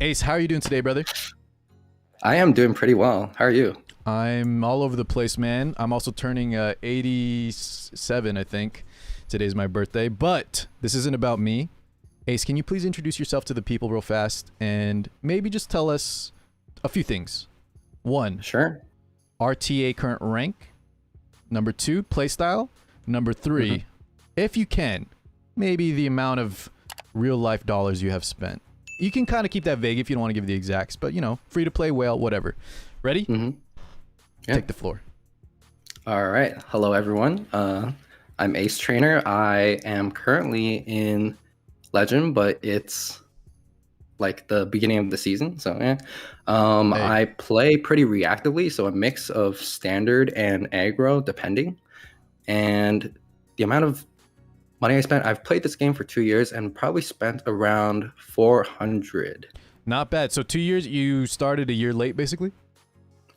Ace, how are you doing today, brother? I am doing pretty well. How are you? I'm all over the place, man. I'm also turning 87, I think. Today's my birthday, but this isn't about me. Ace, can you please introduce yourself to the people real fast and maybe just tell us a few things? 1, Sure. RTA current rank. Number 2, playstyle. Number 3, if you can, maybe the amount of real life dollars you have spent. You can kind of keep that vague if you don't want to give the exacts, but you know, free to play, whale, whatever. Ready? Yeah. Take the floor. All right. Hello, everyone. I'm Ace Trainer. I am currently in Legend, but it's like the beginning of the season. So yeah. I play pretty reactively, so a mix of standard and aggro, depending. And the amount of money I spent, I've played this game for 2 years and probably spent around 400. Not bad. So 2 years, you started a year late, basically?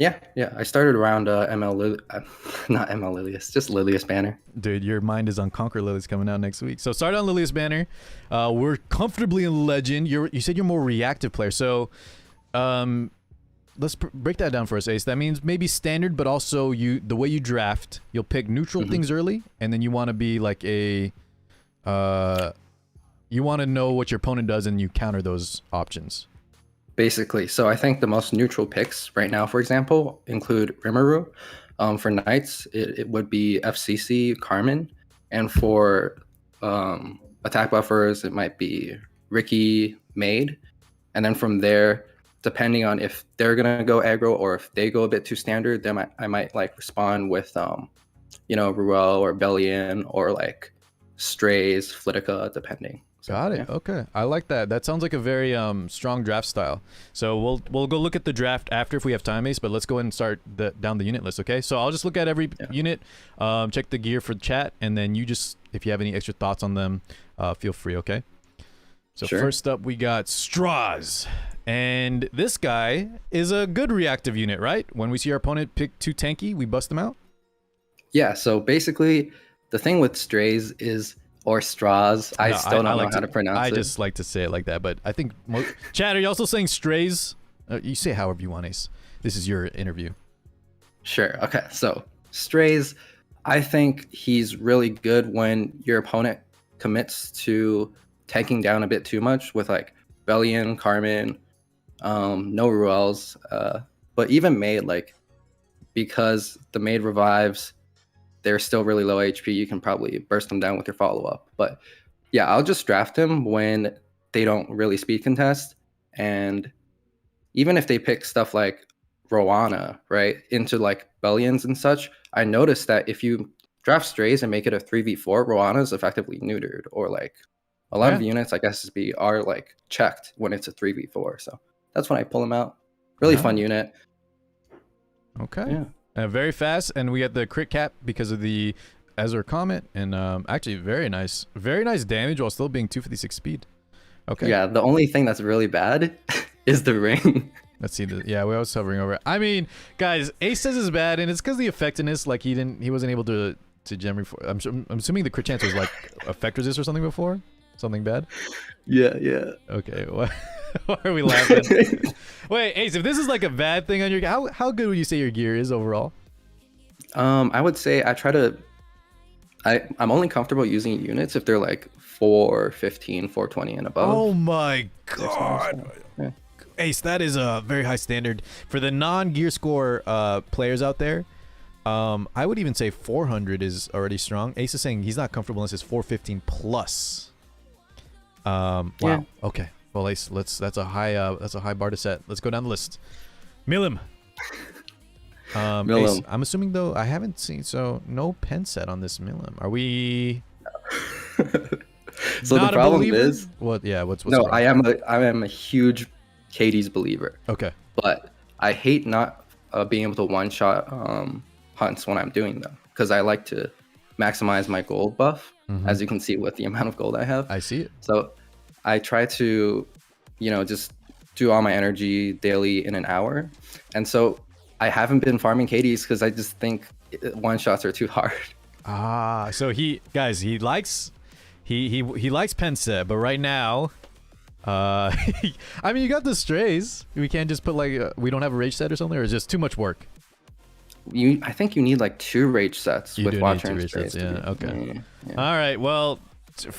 Yeah. I started around not ML Lilius, just Lilius Banner. Dude, your mind is on Conquer Lilius coming out next week. So start on Lilius Banner. We're comfortably in Legend. You said you're more reactive player. So let's break that down for us, Ace. That means maybe standard, but also the way you draft, you'll pick neutral things early, and then you want to be like a you want to know what your opponent does and you counter those options. Basically. So I think the most neutral picks right now, for example, include Remuru. For Knights, it would be FCC, Carmin. And for attack buffers, it might be Ricky, Maid. And then from there, depending on if they're going to go aggro or if they go a bit too standard, then I might like respond with, Ruele or Belian or like Straze, FLidica, depending. So, Got it. Yeah. Okay, I like that. That sounds like a very strong draft style. So we'll go look at the draft after if we have time, Ace. But let's go ahead and start down the unit list. Okay. So I'll just look at every unit, check the gear for chat, and then you just, if you have any extra thoughts on them, feel free. Okay. So Sure. First up, we got Straze, and this guy is a good reactive unit, right? When we see our opponent pick too tanky, we bust them out. Yeah. So basically, the thing with Straze is. Or Straze. I still don't know how to pronounce it. I just like to say it like that, but I think Chad, are you also saying Straze? You say however you want, Ace. This is your interview. Sure. Okay. So Straze, I think he's really good when your opponent commits to tanking down a bit too much with like Belian, Carmin, no Ruels, but even Maid, like because the Maid revives. They're still really low HP. You can probably burst them down with your follow-up. But yeah, I'll just draft him when they don't really speed contest. And even if they pick stuff like Rowana, right, into like Belians and such, I noticed that if you draft Strays and make it a 3v4, Rowana is effectively neutered. Or like a lot of units like SSB are like checked when it's a 3v4. So that's when I pull him out. Really fun unit. Okay. Yeah. Very fast, and we get the crit cap because of the Ezra comment, and actually very nice damage while still being 256 speed. Okay. Yeah, the only thing that's really bad is the ring. Let's see. Yeah, we was hovering over it. I mean, guys, Ace says it's bad, and it's because the effectiveness, like he wasn't able to gem. I'm assuming the crit chance was like effect resist or something before. Something bad. Yeah. Okay. Why are we laughing? Wait, Ace, if this is like a bad thing on your how good would you say your gear is overall? I would say I'm only comfortable using units if they're like 415, 420 and above. Oh my god. Yeah. Ace, that is a very high standard for the non-gear score players out there. I would even say 400 is already strong. Ace is saying he's not comfortable unless it's 415 plus. Wow. Yeah. Okay. Well, Ace, that's a high bar to set. Let's go down the list. Milim. Ace, I'm assuming though I haven't seen, so no pen set on this Milim. Are we? So the problem is what? Yeah. What's no? I am a huge Katie's believer. Okay. But I hate not being able to one shot hunts when I'm doing them because I like to maximize my gold buff, as you can see with the amount of gold I have. I see it. So I try to, just do all my energy daily in an hour. And so I haven't been farming Katie's because I just think one shots are too hard. So he likes pen set, but right now, I mean, you got the Straze. We can't just put like we don't have a rage set or something, or it's just too much work. I think you need like 2 rage sets You with do Watcher need and 2 rage Straze. sets, yeah. Okay. Yeah. All right. Well,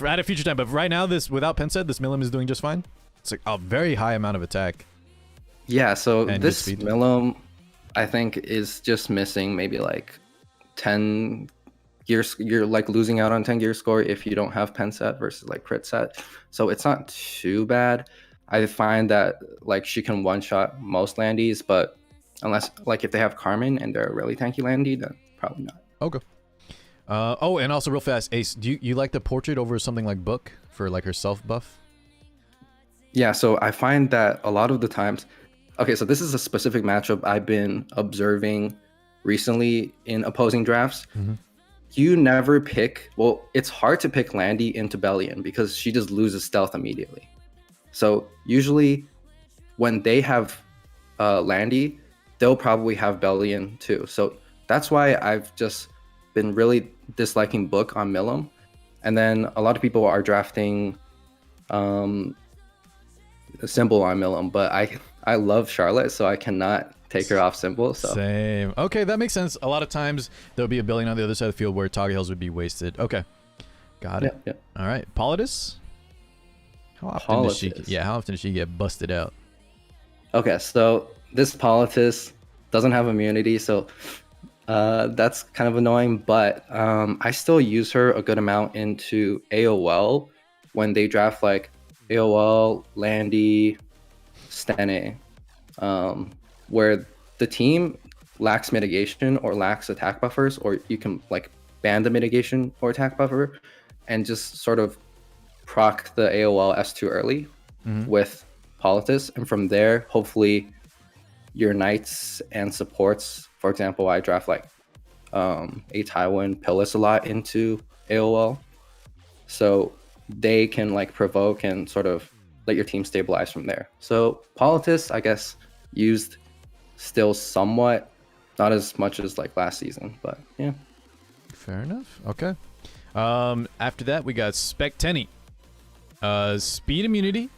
at a future time, but right now, this without pen set, this Milim is doing just fine. It's like a very high amount of attack. Yeah. So And this good speed. Milim, I think, is just missing maybe like 10 gears. You're like losing out on 10 gear score if you don't have pen set versus like crit set. So it's not too bad. I find that like she can one shot most Landys, but unless like if they have Carmen and they're a really tanky Landy, then probably not. Okay. Oh, and also real fast, Ace, do you like the portrait over something like Book for like her self buff? Yeah, so I find that a lot of the times, okay, so this is a specific matchup I've been observing recently in opposing drafts. Mm-hmm. You never pick, well, it's hard to pick Landy into Belian because she just loses stealth immediately. So usually when they have Landy, they'll probably have Belian too. So that's why I've just been really disliking Book on Milim. And then a lot of people are drafting a Symbol on Milim, but I love Charlotte, so I cannot take her off Symbol. So Same. Okay, that makes sense. A lot of times there'll be a Belian on the other side of the field where Toggle Hills would be wasted. Okay, got it. yeah. All right, Politis. How often does she? Yeah, how often does she get busted out? Okay, so this Politis doesn't have immunity, so that's kind of annoying. But I still use her a good amount into AOL when they draft like AOL, Landy, Stene, where the team lacks mitigation or lacks attack buffers, or you can like ban the mitigation or attack buffer and just sort of proc the AOL S2 early with Politis. And from there, hopefully your knights and supports, for example, I draft like a Tywin Pyllis a lot into AOL. So they can like provoke and sort of let your team stabilize from there. So Politis, I guess, used still somewhat, not as much as like last season, but yeah. Fair enough. Okay. After that, we got Spectre Tenebria. Speed immunity,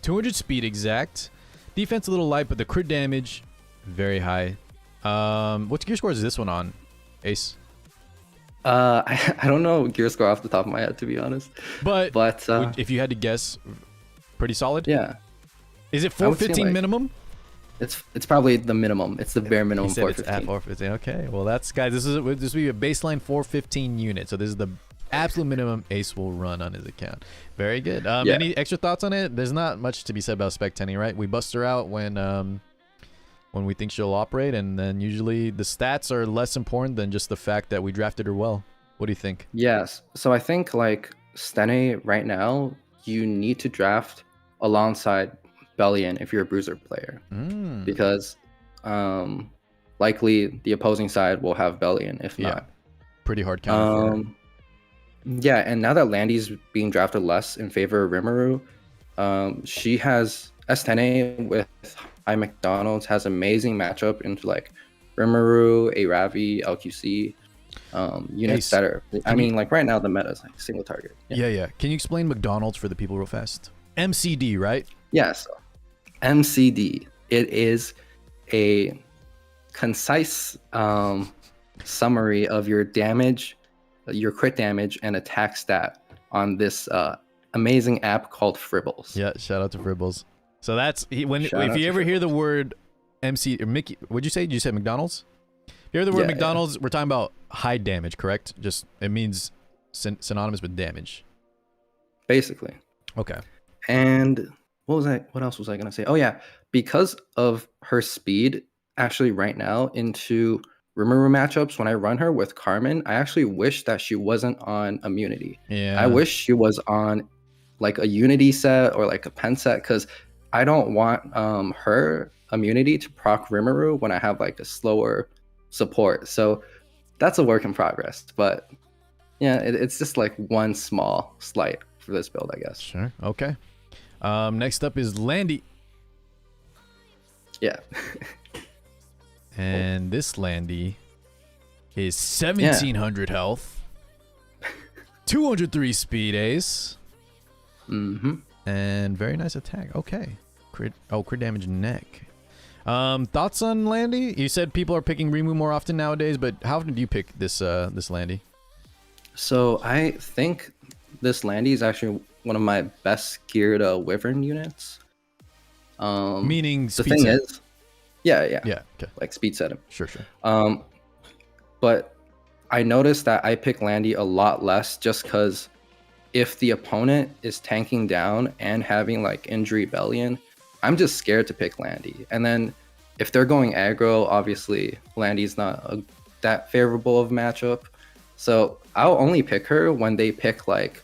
200 speed exact, defense a little light, but the crit damage very high. What gear score is this one on, Ace? I don't know gear score off the top of my head, to be honest. But if you had to guess, pretty solid. Yeah. Is it 415 like, minimum? It's probably the minimum. It's the bare minimum. He said 415. It's at 415. Okay. Well, that's guys. This will be a baseline 415 unit. So this is the absolute minimum Ace will run on his account. Very good. Yeah. Any extra thoughts on it? There's not much to be said about Spec Tenny, right? We bust her out when we think she'll operate, and then usually the stats are less important than just the fact that we drafted her well. What do you think? Yes. So I think like Stene right now, you need to draft alongside Belian if you're a bruiser player, because likely the opposing side will have Belian if not. Pretty hard counter. Yeah, and now that Landy's being drafted less in favor of Remuru, she has Stene with High McDonald's has amazing matchup into like Remuru, a Ravi, LQC units that are. I mean, like right now the meta is like single target. Yeah. Can you explain McDonald's for the people real fast? MCD, right? Yes. MCD. It is a concise summary of your damage, your crit damage, and attack stat on this amazing app called Fribbles. Yeah, shout out to Fribbles. So that's if you ever hear the word MC or Mickey, what'd you say? Did you say McDonald's? If you hear the word McDonald's, we're talking about high damage, correct? Just it means synonymous with damage. Basically. Okay. And what else was I gonna say? Oh yeah, because of her speed, actually right now into Remuru matchups, when I run her with Carmen, I actually wish that she wasn't on immunity. Yeah. I wish she was on like a unity set or like a pen set, because I don't want her immunity to proc Remuru when I have like a slower support. So that's a work in progress. But yeah, it's just like one small slight for this build, I guess. Sure. Okay. Next up is Landy. Yeah. And this Landy is 1700 health, 203 speed, Ace. And very nice attack. Okay. Crit damage neck. Thoughts on Landy? You said people are picking Remuru more often nowadays, but how often do you pick this Landy? So I think this Landy is actually one of my best geared Wyvern units. Meaning the speed thing set. is, yeah, Okay. like speed set him. Sure. But I noticed that I pick Landy a lot less just because if the opponent is tanking down and having like injury Belian, I'm just scared to pick Landy. And then if they're going aggro, obviously Landy's not that favorable of matchup. So I'll only pick her when they pick like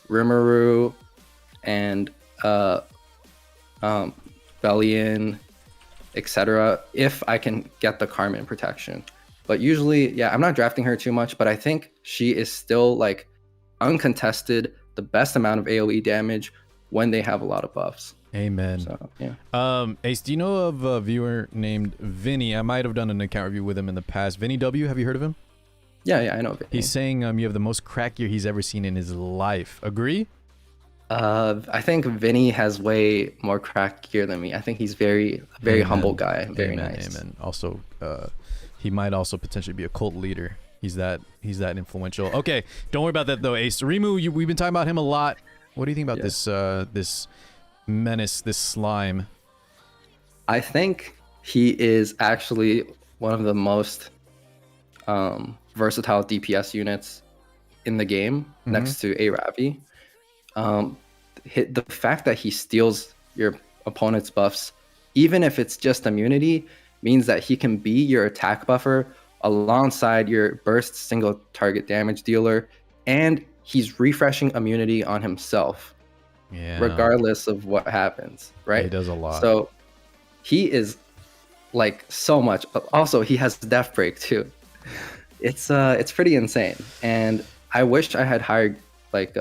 Remuru and Belian, etc. if I can get the Carmin protection. But usually, yeah, I'm not drafting her too much, but I think she is still like uncontested the best amount of AoE damage when they have a lot of buffs. Amen. So, yeah. Ace, do you know of a viewer named Vinny? I might have done an account review with him in the past. Vinny W, have you heard of him? Yeah, I know Vinny. He's saying you have the most crack gear he's ever seen in his life. Agree? I think Vinny has way more crack gear than me. I think he's very humble guy. Very nice. Amen. Also, he might also potentially be a cult leader. He's that influential. Okay, don't worry about that though, Ace. Remuru, we've been talking about him a lot. What do you think about this menace, this slime? I think he is actually one of the most versatile DPS units in the game, next to a Ravi. The fact that he steals your opponent's buffs, even if it's just immunity, means that he can be your attack buffer alongside your burst single target damage dealer, and he's refreshing immunity on himself, regardless of what happens, right? He does a lot. So he is like so much. Also, he has death break too. It's pretty insane, and I wish I had hired like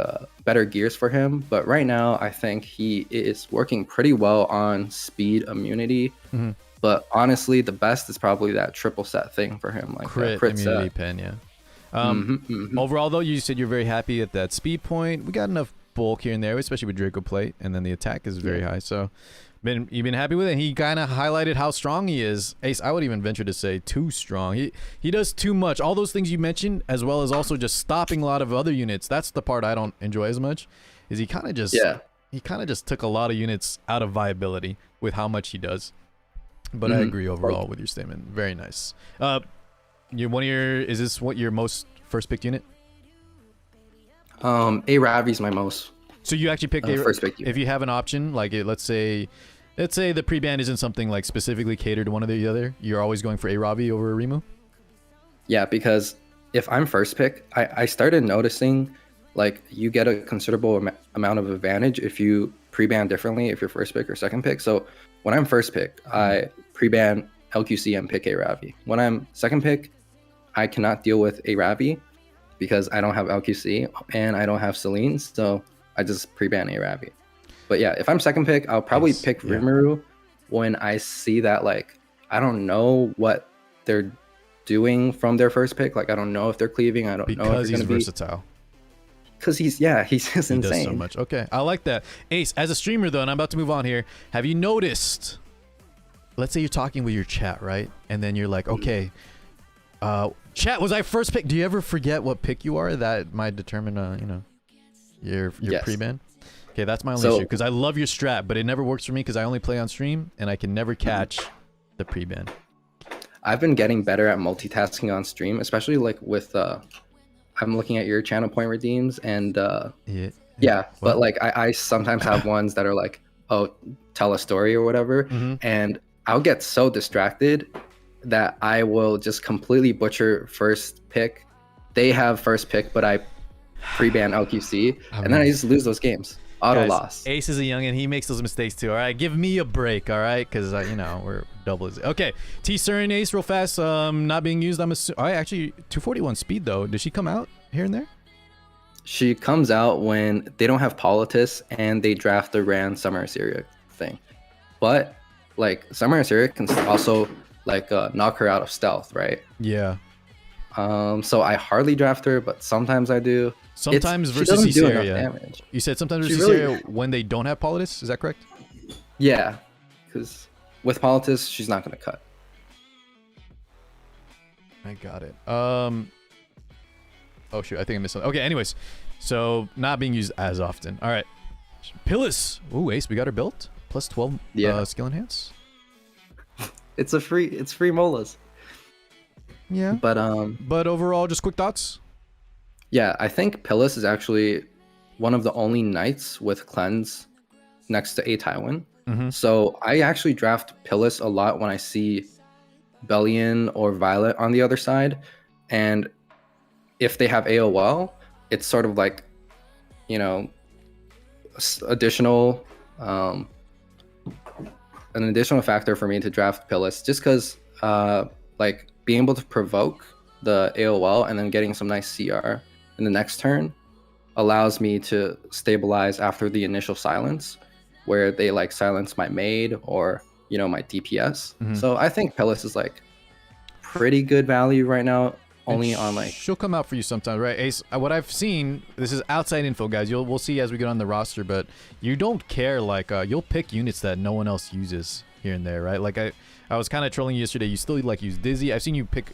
better gears for him, but right now I think he is working pretty well on speed immunity. But honestly, the best is probably that triple set thing for him, like crit immunity set. Pen, yeah. Overall, though, you said you're very happy at that speed point. We got enough bulk here and there, especially with Draco Plate, and then the attack is very high. So, you've been happy with it. He kind of highlighted how strong he is. Ace, I would even venture to say too strong. He does too much. All those things you mentioned, as well as also just stopping a lot of other units. That's the part I don't enjoy as much. Is he kind of just took a lot of units out of viability with how much he does. But I agree overall with your statement. Very nice. Is this what your most first picked unit? A Ravi's my most. So you actually pick first pick unit. If you have an option, like let's say the pre-ban isn't something like specifically catered to one or the other, you're always going for a Ravi over a Remu? Yeah, because if I'm first pick, I started noticing like you get a considerable amount of advantage if you pre-ban differently if you're first pick or second pick. So when I'm first pick, I pre-ban LQC and pick a Ravi. When I'm second pick, I cannot deal with a Ravi because I don't have LQC and I don't have Celine, so I just pre-ban a Ravi. But yeah, if I'm second pick, I'll probably pick Remuru when I see that like I don't know what they're doing from their first pick. Like I don't know if they're cleaving. I don't know if because he's versatile. Because he's just he insane. Does so much. Okay, I like that. Ace, as a streamer though, and I'm about to move on here, have you noticed, let's say you're talking with your chat, right? And then you're like, okay, chat, was I first pick? Do you ever forget what pick you are? That might determine, your pre-ban? Okay, that's my only issue, because I love your strat, but it never works for me because I only play on stream, and I can never catch the pre-ban. I've been getting better at multitasking on stream, especially like with I'm looking at your channel point redeems and but like I sometimes have ones that are like, oh, tell a story or whatever, and I'll get so distracted that I will just completely butcher first pick. They have first pick, but I pre-ban LQC, and then I just lose those games. Auto loss. Ace is a youngin'. He makes those mistakes too. All right, give me a break. All right, because we're double. Okay, T Surin Ace real fast. Not being used. I'm assuming. Actually 241 speed though. Does she come out here and there? She comes out when they don't have Politis and they draft the Ran Summer Iseria thing. But like Summer Iseria can also like knock her out of stealth, right? Yeah. So I hardly draft her, but sometimes I do. Sometimes She versus doesn't do enough Iseria. damage. You said sometimes She versus really- Iseria when they don't have Politis. Is that correct? Yeah, because with Politis, she's not going to cut. I got it. Oh shoot, I think I missed something. Okay, anyways. So not being used as often. All right. Pyllis. Ooh, Ace, we got her built. Plus 12 skill enhance. It's free molas. Yeah. But overall, just quick thoughts. Yeah, I think Pyllis is actually one of the only knights with cleanse next to a Tywin. So I actually draft Pyllis a lot when I see Belian or Violet on the other side, and if they have AOL, it's sort of like, you know, additional an additional factor for me to draft Pyllis, just because like being able to provoke the AOL and then getting some nice CR in the next turn allows me to stabilize after the initial silence, where they like silence my maid or, you know, my DPS. So I think Pyllis is like pretty good value right now, only on like... She'll come out for you sometime, right, Ace? What I've seen, this is outside info, guys. We'll see as we get on the roster, but you don't care, like, you'll pick units that no one else uses here and there, right? Like, I was kind of trolling you yesterday. You still, like, use Dizzy. I've seen you pick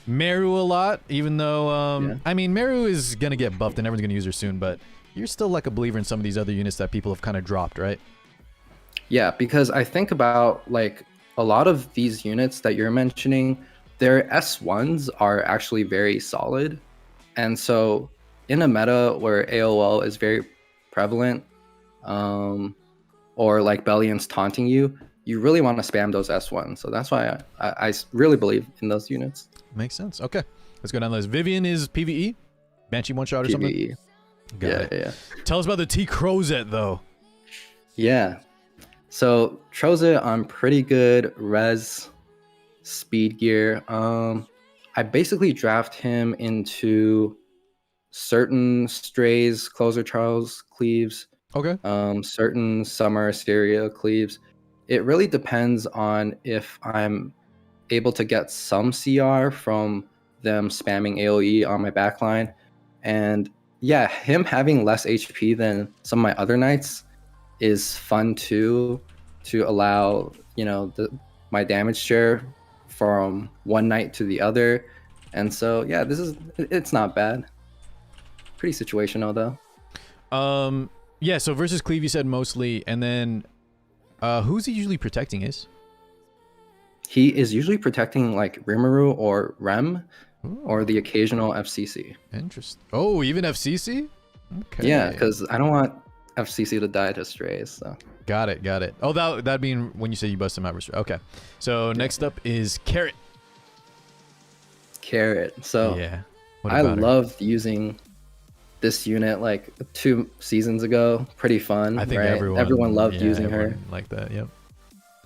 Meru a lot, even though, I mean, Meru is going to get buffed and everyone's going to use her soon, but you're still, like, a believer in some of these other units that people have kind of dropped, right? Yeah, because I think about, like, a lot of these units that you're mentioning, their S1s are actually very solid. And so in a meta where AOL is very prevalent, or like Belian's taunting you, you really want to spam those S1s. So that's why I really believe in those units. Makes sense. Okay, let's go down the list. Vivian is PvE? Banshee one-shot or PvE. something? Got it. Yeah. Tell us about the T Crozet, though. Yeah. So Crozet on pretty good res speed gear. I basically draft him into certain Straze closer trials cleaves, Okay. certain summer Iseria cleaves. It really depends on if I'm able to get some CR from them spamming AoE on my backline. And yeah, him having less HP than some of my other knights is fun too, to allow, you know, my damage share from one knight to the other. And so yeah, it's not bad. Pretty situational though. Yeah, so versus Cleave you said mostly, and then who's he usually protecting is? He is usually protecting like Remuru or Rem. Ooh. Or the occasional FCC. Interesting. Oh, even FCC? Okay. Yeah, because I don't want FCC to die to Straze. So. Got it. Oh, that'd mean when you say you bust him out. Okay. So next up is Carrot. So yeah, I loved using this unit like 2 seasons ago. Pretty fun. I think right? everyone loved using her like that. Yep.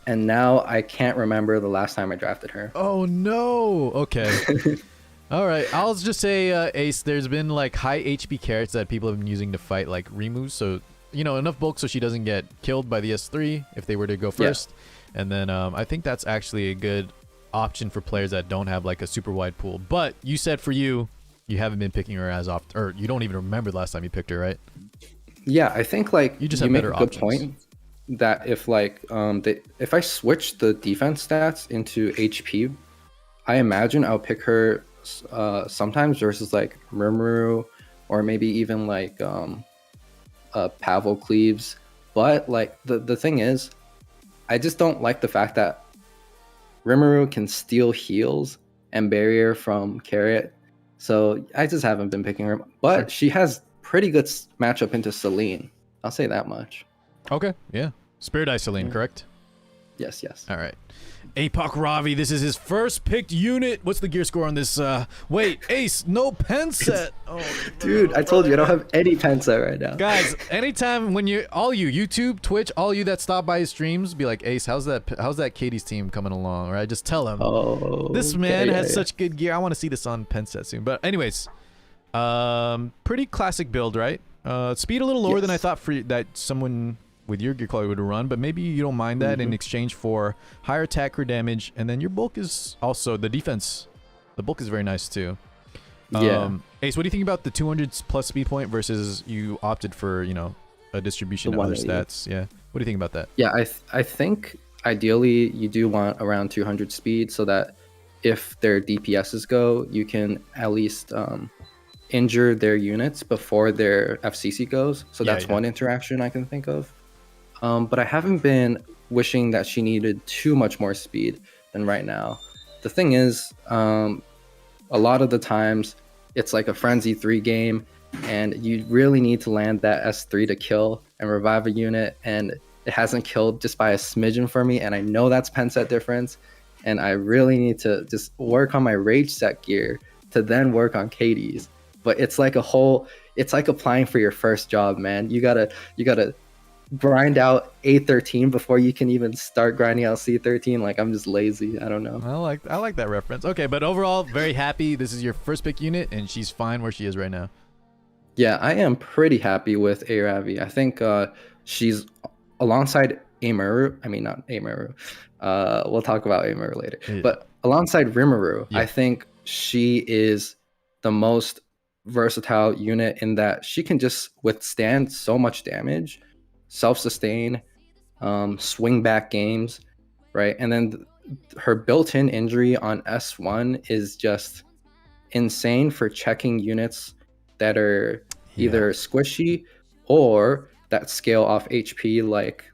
And now I can't remember the last time I drafted her. Oh no. Okay. All right, I'll just say, Ace, there's been like high HP carrots that people have been using to fight like Remuru, so, you know, enough bulk so she doesn't get killed by the S3 if they were to go first. Yeah. And then I think that's actually a good option for players that don't have like a super wide pool. But you said for you haven't been picking her as often, or you don't even remember the last time you picked her, right? Yeah, I think like you just have better options. Good point that if like if I switch the defense stats into HP, I imagine I'll pick her sometimes versus like Remuru or maybe even like Pavel Cleaves. But like the thing is, I just don't like the fact that Remuru can steal heals and barrier from Carrot. So I just haven't been picking her. But she has pretty good matchup into Celine. I'll say that much. Okay, yeah. Spirit Eye Celine, correct? Yes. All right. Apoc Ravi, this is his first picked unit. What's the gear score on this? Wait, Ace, no pen set. Oh, dude, I told you I don't have any pen set right now. Guys, anytime when YouTube, Twitch, all you that stop by his streams, be like, Ace, how's that Katie's team coming along? Right? Just tell him. Oh, this man has such good gear. I want to see this on pen set soon. But anyways, pretty classic build, right? Speed a little lower than I thought for that someone with your gear quality would run, but maybe you don't mind that in exchange for higher attack or damage, and then your bulk is also the defense The bulk is very nice too. Yeah. Ace, what do you think about the 200 plus speed point versus you opted for, you know, a distribution The of other 180. stats? Yeah. What do you think about that? Yeah, I think ideally you do want around 200 speed so that if their DPSs go, you can at least injure their units before their FCC goes. So that's one interaction I can think of. But I haven't been wishing that she needed too much more speed than right now. The thing is, a lot of the times it's like a Frenzy 3 game, and you really need to land that S3 to kill and revive a unit, and it hasn't killed just by a smidgen for me, and I know that's pen set difference, and I really need to just work on my rage set gear to then work on Katie's. But it's like it's like applying for your first job, man. You gotta grind out A13 before you can even start grinding out C13. Like, I'm just lazy. I don't know. I like that reference. Okay, but overall, very happy. This is your first pick unit, and she's fine where she is right now. Yeah, I am pretty happy with Ravi. I think she's alongside Amuru. I mean, not Amuru. We'll talk about Amuru later. Yeah. But alongside Remuru, Yeah. I think she is the most versatile unit in that she can just withstand so much damage, self-sustain, swing back games, right? And then her built-in injury on S1 is just insane for checking units that are either squishy or that scale off HP, like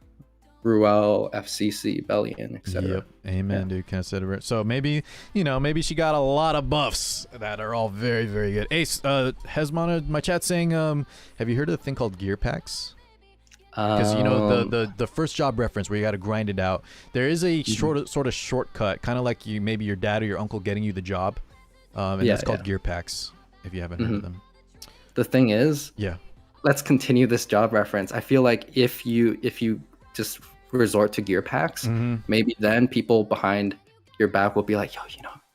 Ruele, FCC, Belian, etc. Yep. Amen, dude. Can't say it. So maybe, you know, maybe she got a lot of buffs that are all very, very good. Ace, Hesmana, my chat saying, have you heard of a thing called gear packs? Because you know the first job reference where you got to grind it out. There is a sort of shortcut, kind of like maybe your dad or your uncle getting you the job, and that's called gear packs. If you haven't heard of them. The thing is, let's continue this job reference. I feel like if you just resort to gear packs, maybe then people behind your back will be like, yo,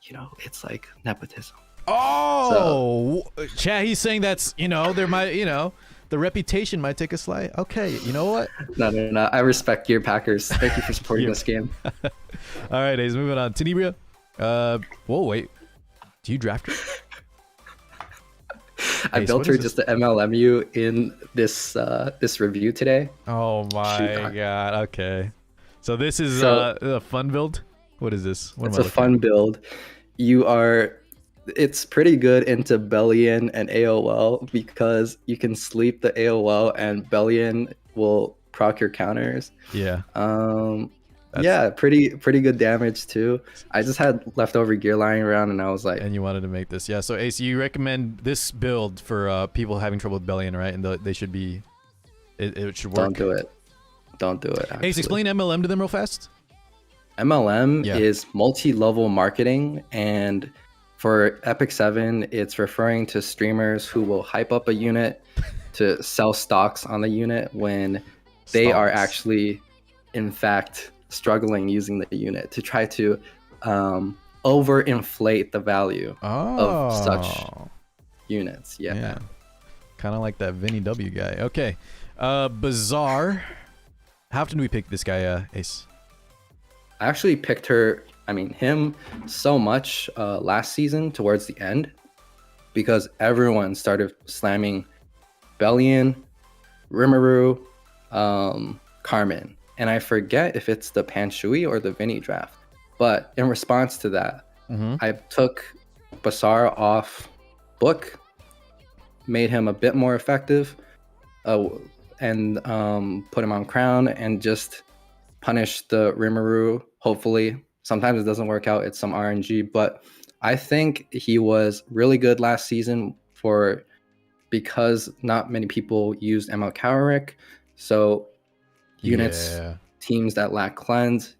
you know, it's like nepotism. Oh, so, chat. He's saying that's, you know, there might, you know, the reputation might take a slide. Okay, you know what? No. I respect gear packers. Thank you for supporting this game. All right, Ace, moving on. Tenebria. Whoa, wait. Do you draft her? I built her just to MLMU in this review today. Oh my god. Okay. So this is a fun build? What is this? It's a fun build. It's pretty good into Belian and AOL because you can sleep the AOL and Belian will proc your counters. Yeah. Yeah, pretty good damage too. I just had leftover gear lying around and I was like... And you wanted to make this. Yeah, so Ace, you recommend this build for people having trouble with Belian, right? And they should be... It should work. Don't do it, actually. Ace, explain MLM to them real fast. MLM is multi-level marketing, and for Epic 7, it's referring to streamers who will hype up a unit to sell stocks on the unit when they are actually, in fact, struggling using the unit to try to overinflate the value of such units. Yeah. Kind of like that Vinny W guy. Okay. Basar. How often do we pick this guy, Ace? I actually picked him so much last season towards the end because everyone started slamming Belian, Remuru, Carmin. And I forget if it's the Panshui or the Vinny draft. But in response to that, I took Basar off book, made him a bit more effective, and put him on crown and just punished the Remuru, hopefully. Sometimes it doesn't work out, it's some RNG, but I think he was really good last season because not many people used ML Cowerick. So units, teams that lack cleanse,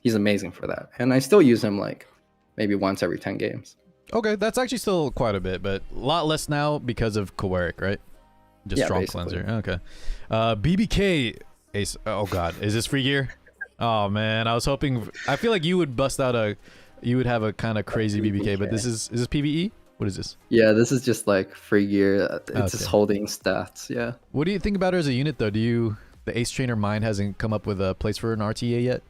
he's amazing for that. And I still use him like maybe once every 10 games. Okay, that's actually still quite a bit, but a lot less now because of Cowerick, right? Just strong basically. cleanser. Okay. BBK Ace. Oh god, is this free gear? Oh man, I was hoping. I feel like you would bust out you would have a kind of crazy BBK, but is this PvE? What is this? Yeah, this is just like free gear. It's just holding stats. Yeah. What do you think about her as a unit though? The Ace Trainer mind hasn't come up with a place for an RTA yet?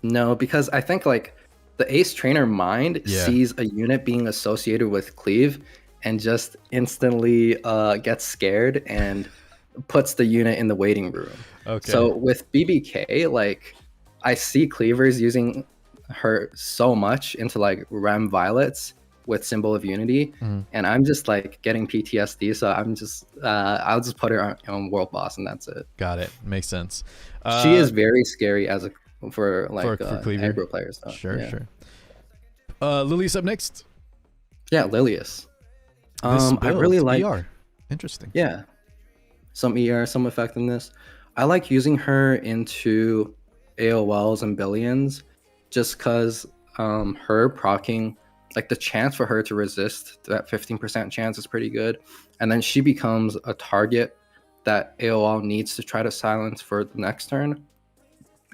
No, because I think like the Ace Trainer mind sees a unit being associated with Cleave and just instantly gets scared and puts the unit in the waiting room. Okay. So with BBK, like I see Cleavers using her so much into like Rem Violets with Symbol of Unity, and I'm just like getting PTSD. So I'm just I'll just put her on World Boss and that's it. Got it. Makes sense. She is very scary as a for Cleaver aggro players. So, sure. Lilius up next. Yeah, Lilius. I really like ER. Interesting. Yeah, some ER, some effectiveness. I like using her into AOLs and Belians just because her proccing, like the chance for her to resist that 15% chance is pretty good. And then she becomes a target that AOL needs to try to silence for the next turn.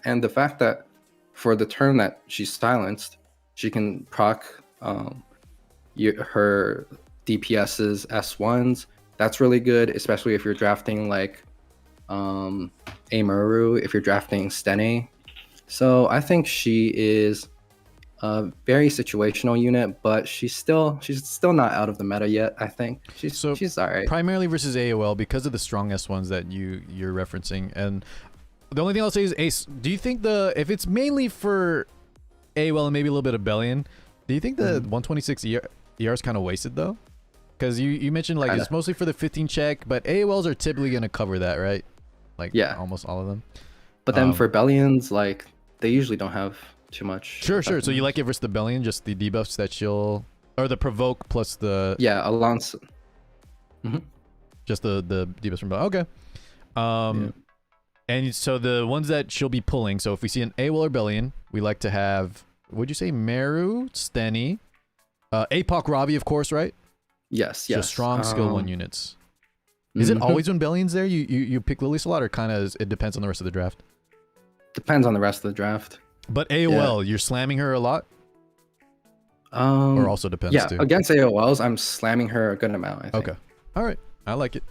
And the fact that for the turn that she's silenced, she can proc her DPS's S1s. That's really good, especially if you're drafting like Amuru, if you're drafting Stene. So I think she is a very situational unit, but she's still not out of the meta yet. I think she's all right. Primarily versus AOL because of the strong S1s that you're referencing. And the only thing I'll say is, Ace, do you think if it's mainly for AOL and maybe a little bit of Belian, do you think the 126 ER is kind of wasted though? Because you mentioned like it's mostly for the 15 check, but AOLs are typically going to cover that, right? Like almost all of them. But then for Belians, like they usually don't have too much. Sure. So you like it versus the Belian, just the debuffs that she'll, or the provoke plus the Alonso. Just the debuffs from Belian. Okay. And so the ones that she'll be pulling. So if we see an AOL or Belian, we like to have. Would you say Meru, Steny, APOC, Ravi, of course, right? Yes. So strong skill 1 units. Is it always when Belian's there you pick Lilius a lot, or kind of it depends on the rest of the draft? Depends on the rest of the draft. But AOL, you're slamming her a lot? Or also depends too? Yeah, against AOLs, I'm slamming her a good amount, I think. Okay. All right. I like it.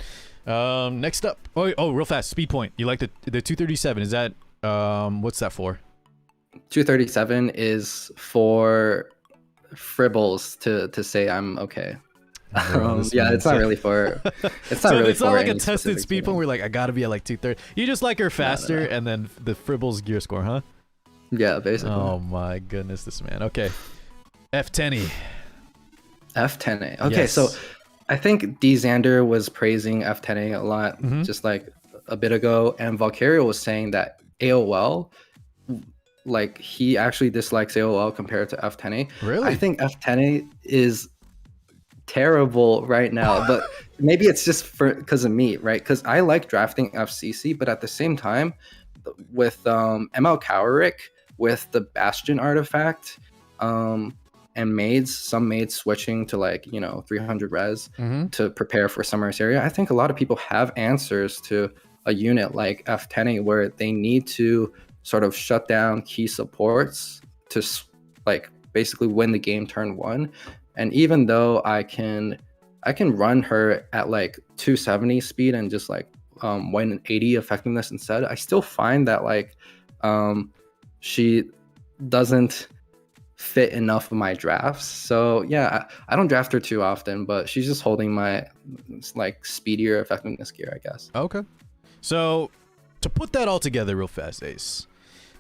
Next up. Oh, real fast. Speed point. You like the 237. Is that, what's that for? 237 is for Fribbles to say I'm okay. It's not really for. It's not so really. It's not for like a tested speed point where like I gotta be at like 230. You just like her faster, No. and then the Fribbles gear score, huh? Yeah, basically. Oh my goodness, this man. Okay, F10E. F10A. Okay, Yes. so I think D Xander was praising F10A a lot, just like a bit ago, and Valkyria was saying that AOL, like he actually dislikes AOL compared to F10A. Really? I think F10A is terrible right now, but maybe it's just because of me, right? Because I like drafting FCC, but at the same time, with ML Cowerick, with the Bastion artifact, and some maids switching to like 300 res to prepare for Summer Iseria, I think a lot of people have answers to a unit like F10A where they need to sort of shut down key supports to like basically win the game turn 1. And even though I can run her at like 270 speed and just like 180 effectiveness instead, I still find that like she doesn't fit enough of my drafts. So yeah, I don't draft her too often, but she's just holding my like speedier effectiveness gear, I guess. Okay. So to put that all together real fast, Ace,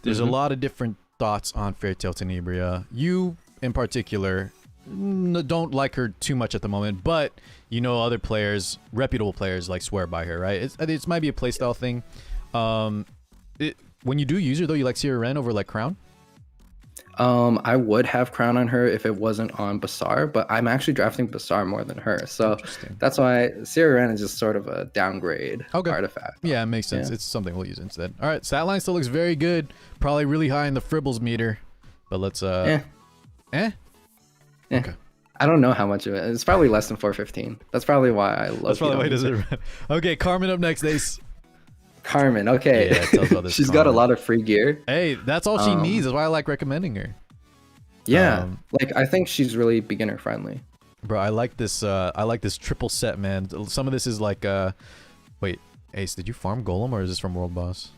there's a lot of different thoughts on Fairytale Tenebria. You in particular don't like her too much at the moment, but other players, reputable players, like swear by her, right? It might be a playstyle thing. When you do use her though, you like Sierra Ren over like Crown? I would have Crown on her if it wasn't on Basar, but I'm actually drafting Basar more than her, so that's why Sierra Ren is just sort of a downgrade artifact. Yeah, it makes sense. It's something we'll use instead. All right, stat line still looks very good. Probably really high in the Fribbles meter, but let's Okay. I don't know how much of it. It's probably less than 415. That's probably why I love. That's probably why he does it. Okay, Carmen up next, Ace. Carmen, okay. Yeah, tell us about this. She's got a lot of free gear. Hey, that's all she needs. That's why I like recommending her. Yeah, like I think she's really beginner friendly. Bro, I like this. I like this triple set, man. Some of this is like, wait, Ace, did you farm Golem or is this from World Boss?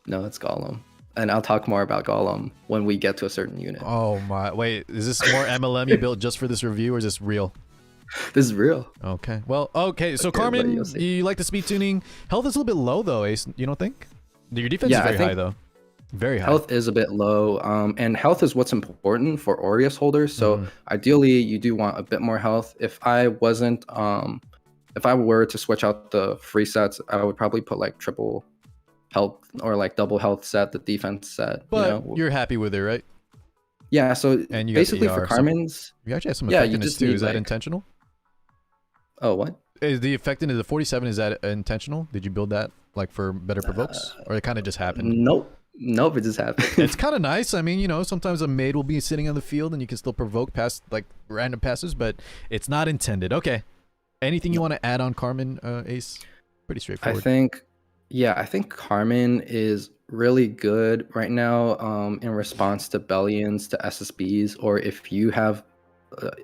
No, it's Golem. and I'll talk more about Golem when we get to a certain unit. Oh my, wait, is this more MLM you built just for this review, or is this real? This is real. Okay, well, okay, so Okay, Carmen, you like the speed tuning. Health is a little bit low though, Ace, you don't think? Your defense Yeah, is I very think high though. Very high. Health is a bit low, and health is what's important for Aureus holders. So ideally, you do want a bit more health. If I were to switch out the free sets, I would probably put like triple health or like double health set, the defense set. But you're happy with it, right? Yeah. So and you basically got the for Carmen's, you actually have some you effectiveness just too. need, Is that like- intentional? Oh, what? Is the effectiveness, the 47, is that intentional? Did you build that like for better provokes, or it kind of just happened? Nope, it just happened. It's kind of nice. I mean, you know, sometimes a maid will be sitting on the field and you can still provoke past like random passes, but it's not intended. Okay. Anything you want to add on Carmen, Ace? Pretty straightforward. I think Carmen is really good right now in response to Belians, to SSBs, or if you have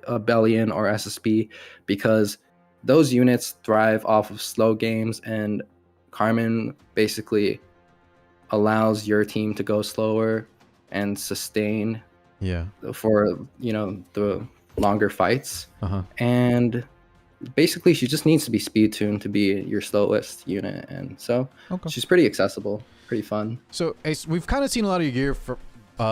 a Belian or SSB, because those units thrive off of slow games, and Carmen basically allows your team to go slower and sustain for, you know, the longer fights. And basically she just needs to be speed tuned to be your slowest unit, and so she's pretty accessible, pretty fun. So Ace, we've kind of seen a lot of your gear for,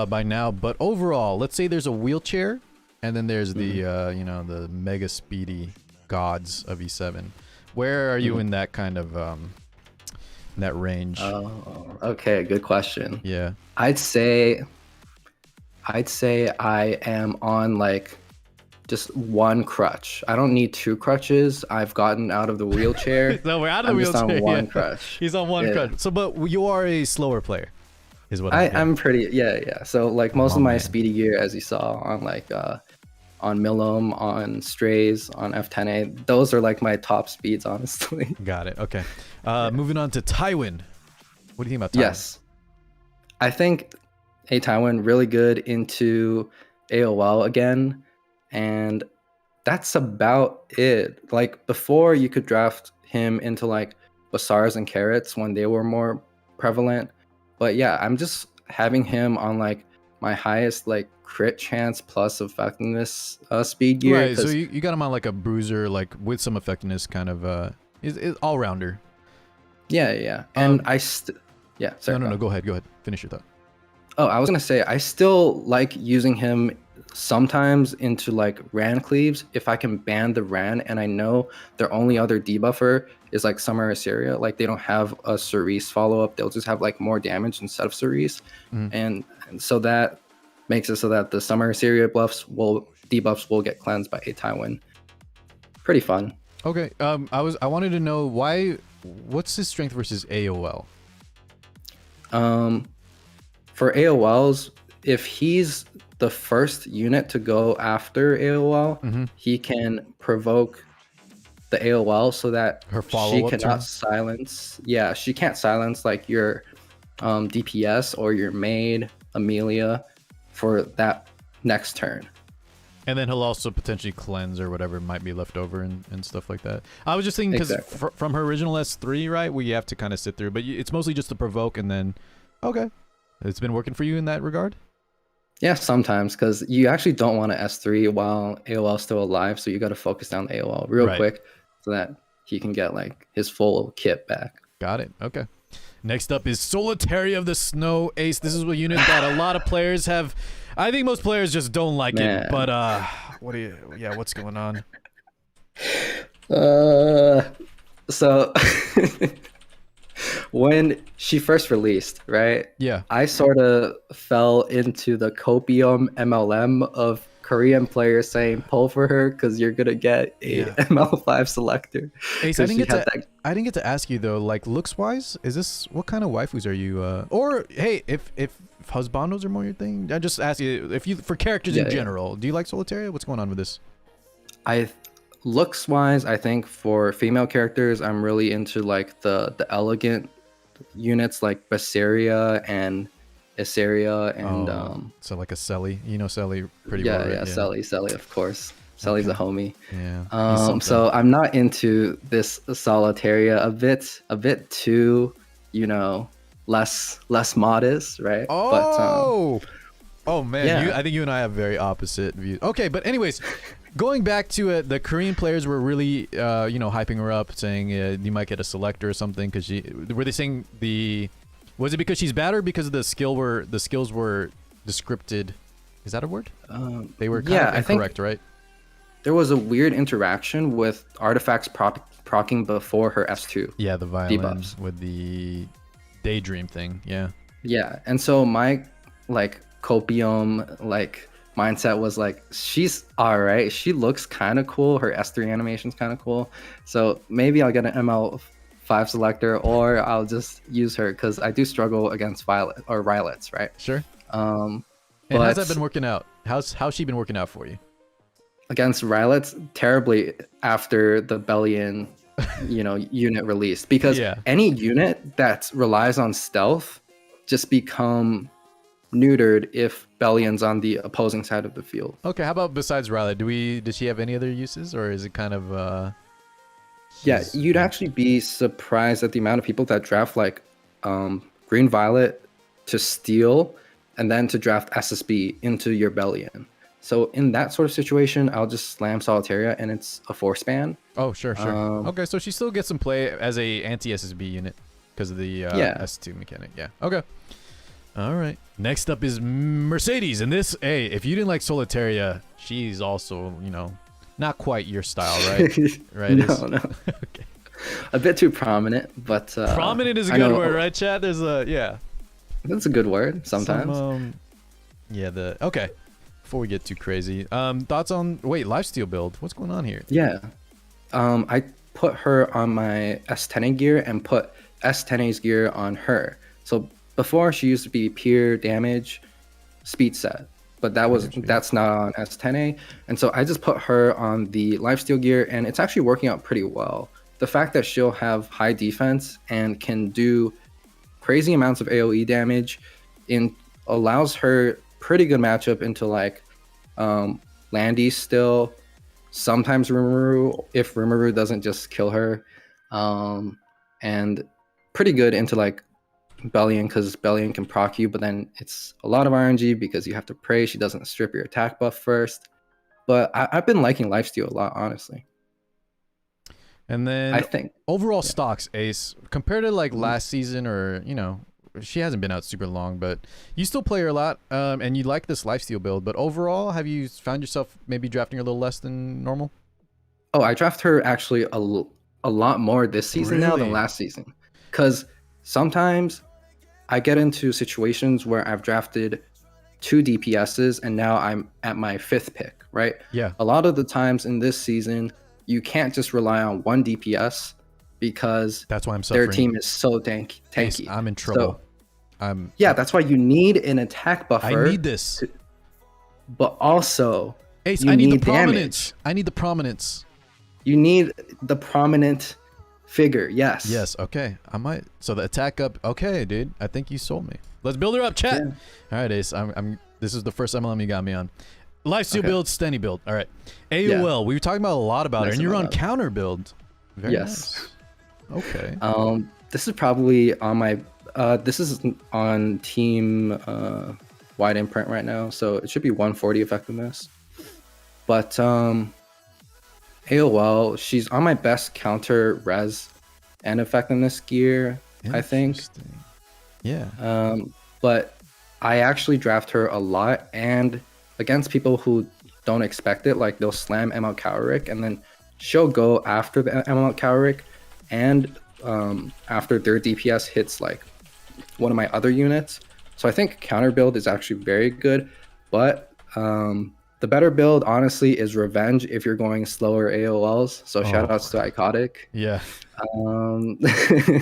by now, but overall, let's say there's a wheelchair and then there's the you know, the mega speedy gods of E7. Where are you in that kind of in that range? Oh, okay, good question. Yeah, I'd say I am on like just one crutch. I don't need two crutches. I've gotten out of the wheelchair. No, we're out of the wheelchair. I'm just on one crutch. He's on one crutch. So, but you are a slower player, is what I'm pretty. Yeah. So like most of my speedy gear, as you saw on like on Millum, on Straze, on F10A, those are like my top speeds, honestly. Got it. Okay. Moving on to Tywin. What do you think about Tywin? Yes, I think Tywin really good into AOL again. And that's about it. Like before, you could draft him into like Basars and Carrots when they were more prevalent. But yeah, I'm just having him on like my highest like crit chance plus effectiveness speed gear. Right, so you got him on like a bruiser, like with some effectiveness, kind of is all rounder. Yeah. And sorry. No, go ahead. Finish your thought. Oh, I was gonna say I still like using him sometimes into like Ran cleaves if I can ban the Ran, and I know their only other debuffer is like Summer Iseria. Like they don't have a Cerise follow-up, they'll just have like more damage instead of Cerise. And so that makes it so that the Summer Iseria debuffs will get cleansed by Tywin. Pretty fun. Okay. I wanted to know what's his strength versus AOL? For AOLs, if he's the first unit to go after AOL, he can provoke the AOL so that her follow-up she cannot silence. Yeah, she can't silence like your DPS or your maid Emilia for that next turn. And then he'll also potentially cleanse or whatever might be left over and stuff like that. I was just thinking because from her original S3, right, where you have to kind of sit through, but it's mostly just to provoke and then, okay. It's been working for you in that regard? Yeah, sometimes, because you actually don't want to S3 while AOL is still alive, so you got to focus down the AOL real quick so that he can get like his full kit back. Got it. Okay. Next up is Solitaria of the Snow. Ace, this is a unit that a lot of players have. I think most players just don't like it, but what's going on? So when she first released, right? Yeah. I sort of fell into the copium MLM of Korean players saying pull for her because you're gonna get a ML5 selector. Ace, I didn't get to ask you though, like looks wise, is this what kind of waifus are you or hey, if husbandos are more your thing? I just ask you if you for characters in general, do you like Solitaria? What's going on with this? Looks wise, I think for female characters, I'm really into like the elegant units like Basaria and Iseria and so like a Selly, you know Selly pretty well, right? Yeah, Selly, of course. Selly's a homie. Yeah. So I'm not into this Solitaria a bit too, you know, less mod is, right? Oh, oh man, yeah. I think you and I have very opposite views. Okay, but anyways, going back to it, the Korean players were really, hyping her up, saying you might get a selector or something because were they saying was it because she's bad or because of the skills were descripted? Is that a word? They were kind of incorrect, right? There was a weird interaction with artifacts proccing before her S2. Yeah, the violin debuffs with the daydream thing. Yeah. Yeah, and so my copium mindset was like, she's all right. She looks kind of cool. Her S3 animation's kind of cool. So maybe I'll get an ML5 selector, or I'll just use her because I do struggle against Rylets, right? Sure. And how's that been working out? How's she been working out for you? Against Rylets, terribly after the Belian, unit released, because any unit that relies on stealth just become neutered if Belian's on the opposing side of the field. Okay, how about besides Ruele? Does she have any other uses, or is it kind of Yeah, you'd actually be surprised at the amount of people that draft Green Violet to steal and then to draft SSB into your Belian. So in that sort of situation, I'll just slam Solitaria and it's a 4-span. Oh, sure. Okay, so she still gets some play as a anti-SSB unit because of the S2 mechanic. Yeah. Okay. All right. Next up is Mercedes. And this, hey, if you didn't like Solitaria, she's also, not quite your style, right? Right? No. Okay. A bit too prominent, but... prominent is a good word, right, Chad? There's That's a good word sometimes. Okay. Before we get too crazy, thoughts on lifesteal build? What's going on here? Yeah, I put her on my S10A gear and put S10A's gear on her. So before she used to be pure damage, speed set, but that's not on S10A, and so I just put her on the lifesteal gear, and it's actually working out pretty well. The fact that she'll have high defense and can do crazy amounts of AoE damage allows her pretty good matchup into Landy still, sometimes Remuru if Remuru doesn't just kill her, and pretty good into Belian because Belian can proc you, but then it's a lot of RNG because you have to pray she doesn't strip your attack buff first. But I've been liking lifesteal a lot, honestly. And then I think overall stocks, Ace, compared to last season, or she hasn't been out super long, but you still play her a lot, and you like this lifesteal build. But overall, have you found yourself maybe drafting her a little less than normal? Oh, I draft her actually a lot more this season now than last season, because sometimes I get into situations where I've drafted 2 DPSs and now I'm at my 5th pick, right? Yeah. A lot of the times in this season, you can't just rely on one DPS because that's why I'm suffering. Their team is so tanky. Ace, I'm in trouble. So, that's why you need an attack buffer. I need this. But also, Ace, I need the prominence. I need the prominence. You need the prominent figure. Yes. Yes. Okay. I might. So the attack up. Okay, dude. I think you sold me. Let's build her up, chat. Yeah. All right, Ace. This is the first MLM you got me on. Lifesteal build, Stenny build. All right. AOL. We were talking about a lot about her, and you're on counter build. Very nice. Okay. This is probably on my. This is on team wide imprint right now, so it should be 140 effectiveness. But AOL, she's on my best counter res and effectiveness gear, I think. Yeah. But I actually draft her a lot, and against people who don't expect it, they'll slam ML Cowrick, and then she'll go after the ML Cowrick, and after their DPS hits one of my other units. So I think counter build is actually very good, but the better build honestly is Revenge if you're going slower AOLs. So shout outs to Iconic. Yeah.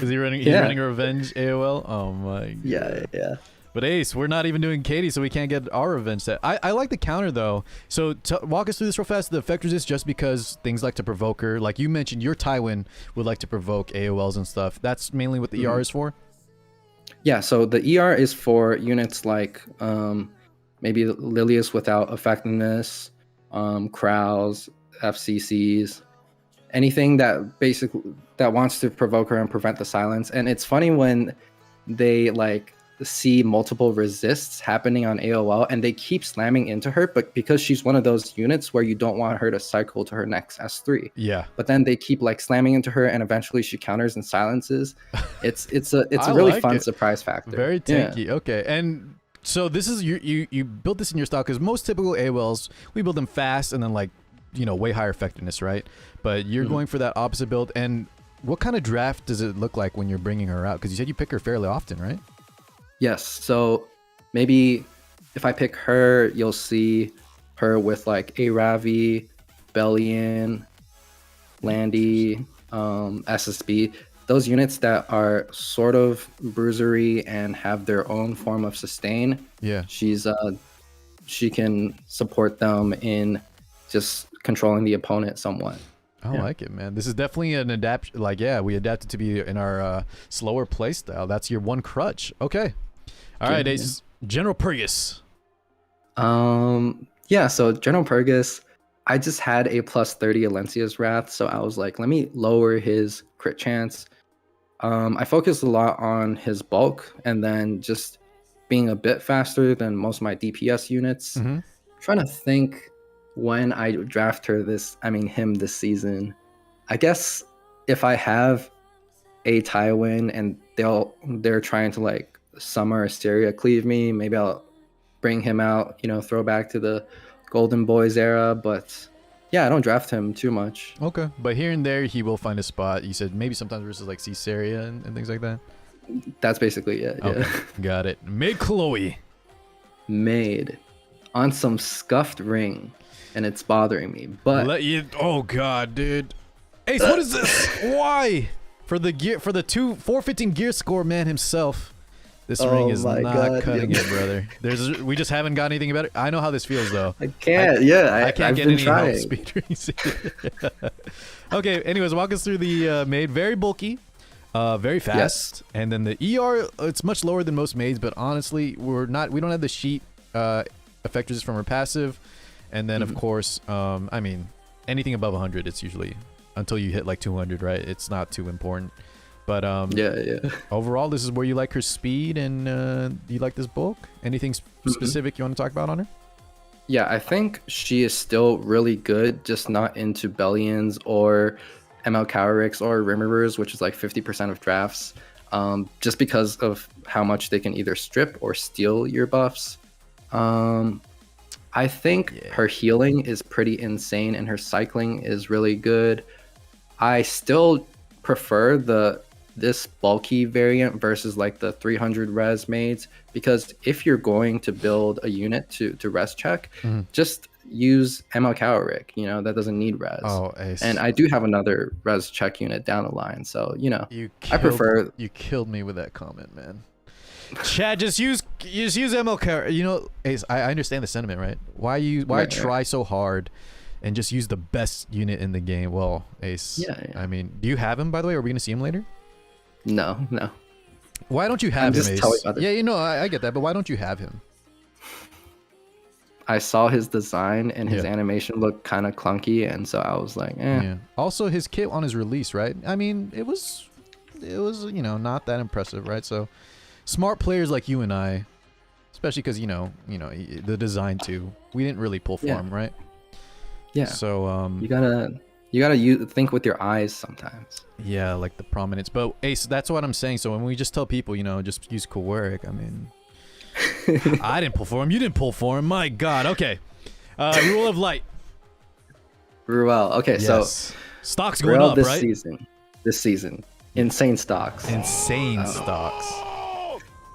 Is he running? He's running a Revenge AOL. Oh my god. Yeah. But Ace, we're not even doing Katie, so we can't get our revenge set. I like the counter though. So walk us through this real fast. The effect resist just because things like to provoke her. Like you mentioned, your Tywin would like to provoke AOLs and stuff. That's mainly what the ER is for. Yeah. So the ER is for units like maybe Lilius without effectiveness, Crows, FCCs, anything that basically that wants to provoke her and prevent the silence. And it's funny when they like see multiple resists happening on AOL and they keep slamming into her, but because she's one of those units where you don't want her to cycle to her next S3. Yeah. But then they keep like slamming into her and eventually she counters and silences. It's a I really like fun it. surprise factor. Very tanky. Okay. And so this is you built this in your style because most typical AOLs, we build them fast and then like, way higher effectiveness, right? But you're going for that opposite build. And what kind of draft does it look like when you're bringing her out? Because you said you pick her fairly often, right? Yes. So maybe if I pick her, you'll see her with like a Ravi, Belian, Landy, SSB. Those units that are sort of bruisery and have their own form of sustain. Yeah. She can support them in just controlling the opponent somewhat. I like it, man. This is definitely an adapt. Like, yeah, we adapted to be in our slower play style. That's your one crutch. Okay. All right, Ace. General Purrgis. Yeah, so General Purrgis, I just had a plus 30 Alencia's Wrath, so I was like, let me lower his crit chance. I focused a lot on his bulk and then just being a bit faster than most of my DPS units. Mm-hmm. Trying to think when I draft him this season. I guess if I have a Tywin and they're trying to like Summer Iseria cleave me, maybe I'll bring him out, throw back to the Golden Boys era, but yeah, I don't draft him too much. Okay, but here and there he will find a spot. You said maybe sometimes versus like Iseria and things like that. That's basically it. Okay, yeah. got it. Maid Chloe. Maid on some scuffed ring, and it's bothering me. But oh god, dude. Ace, what is this? Why? For the 415 gear score man himself. This ring is not cutting it, brother. We just haven't got anything better. I know how this feels though. I can't. I can't get any help speed rings. Okay. Anyways, walk us through the maid. Very bulky, very fast, and then the ER. It's much lower than most maids, but honestly, we don't have the sheet effectors from her passive, and then of course, anything above 100, it's usually until you hit like 200, right? It's not too important. But overall, this is where you like her speed and you like this bulk. Anything specific you want to talk about on her? Yeah, I think she is still really good, just not into Belians or ML Cowricks or Rimmerers, which is like 50% of drafts, just because of how much they can either strip or steal your buffs. I think her healing is pretty insane and her cycling is really good. I still prefer this bulky variant versus like the 300 res maids, because if you're going to build a unit to res check, just use ML Cowrick, that doesn't need res. Oh, Ace. And I do have another res check unit down the line, so I prefer. You killed me with that comment, man. Chad, just use ML Cowrick. Ace, I understand the sentiment, right? Why try so hard and just use the best unit in the game? Well, Ace, I mean, do you have him, by the way? Are we gonna see him later? No. Why don't you have him, Ace? Yeah, I get that, but why don't you have him? I saw his design and his animation looked kind of clunky, and so I was like, eh. Yeah. Also, his kit on his release, right? I mean, it was not that impressive, right? So, smart players like you and I, especially because the design too, we didn't really pull for him, right? Yeah. So you gotta think with your eyes sometimes. Yeah, like the prominence. But Ace, that's what I'm saying. So when we just tell people, just use Cowrick, I mean, I didn't pull for him. You didn't pull for him. My God. Okay. Rule of Light. Ruele. Okay, so stocks going up, this right? This season, insane stocks. Stocks.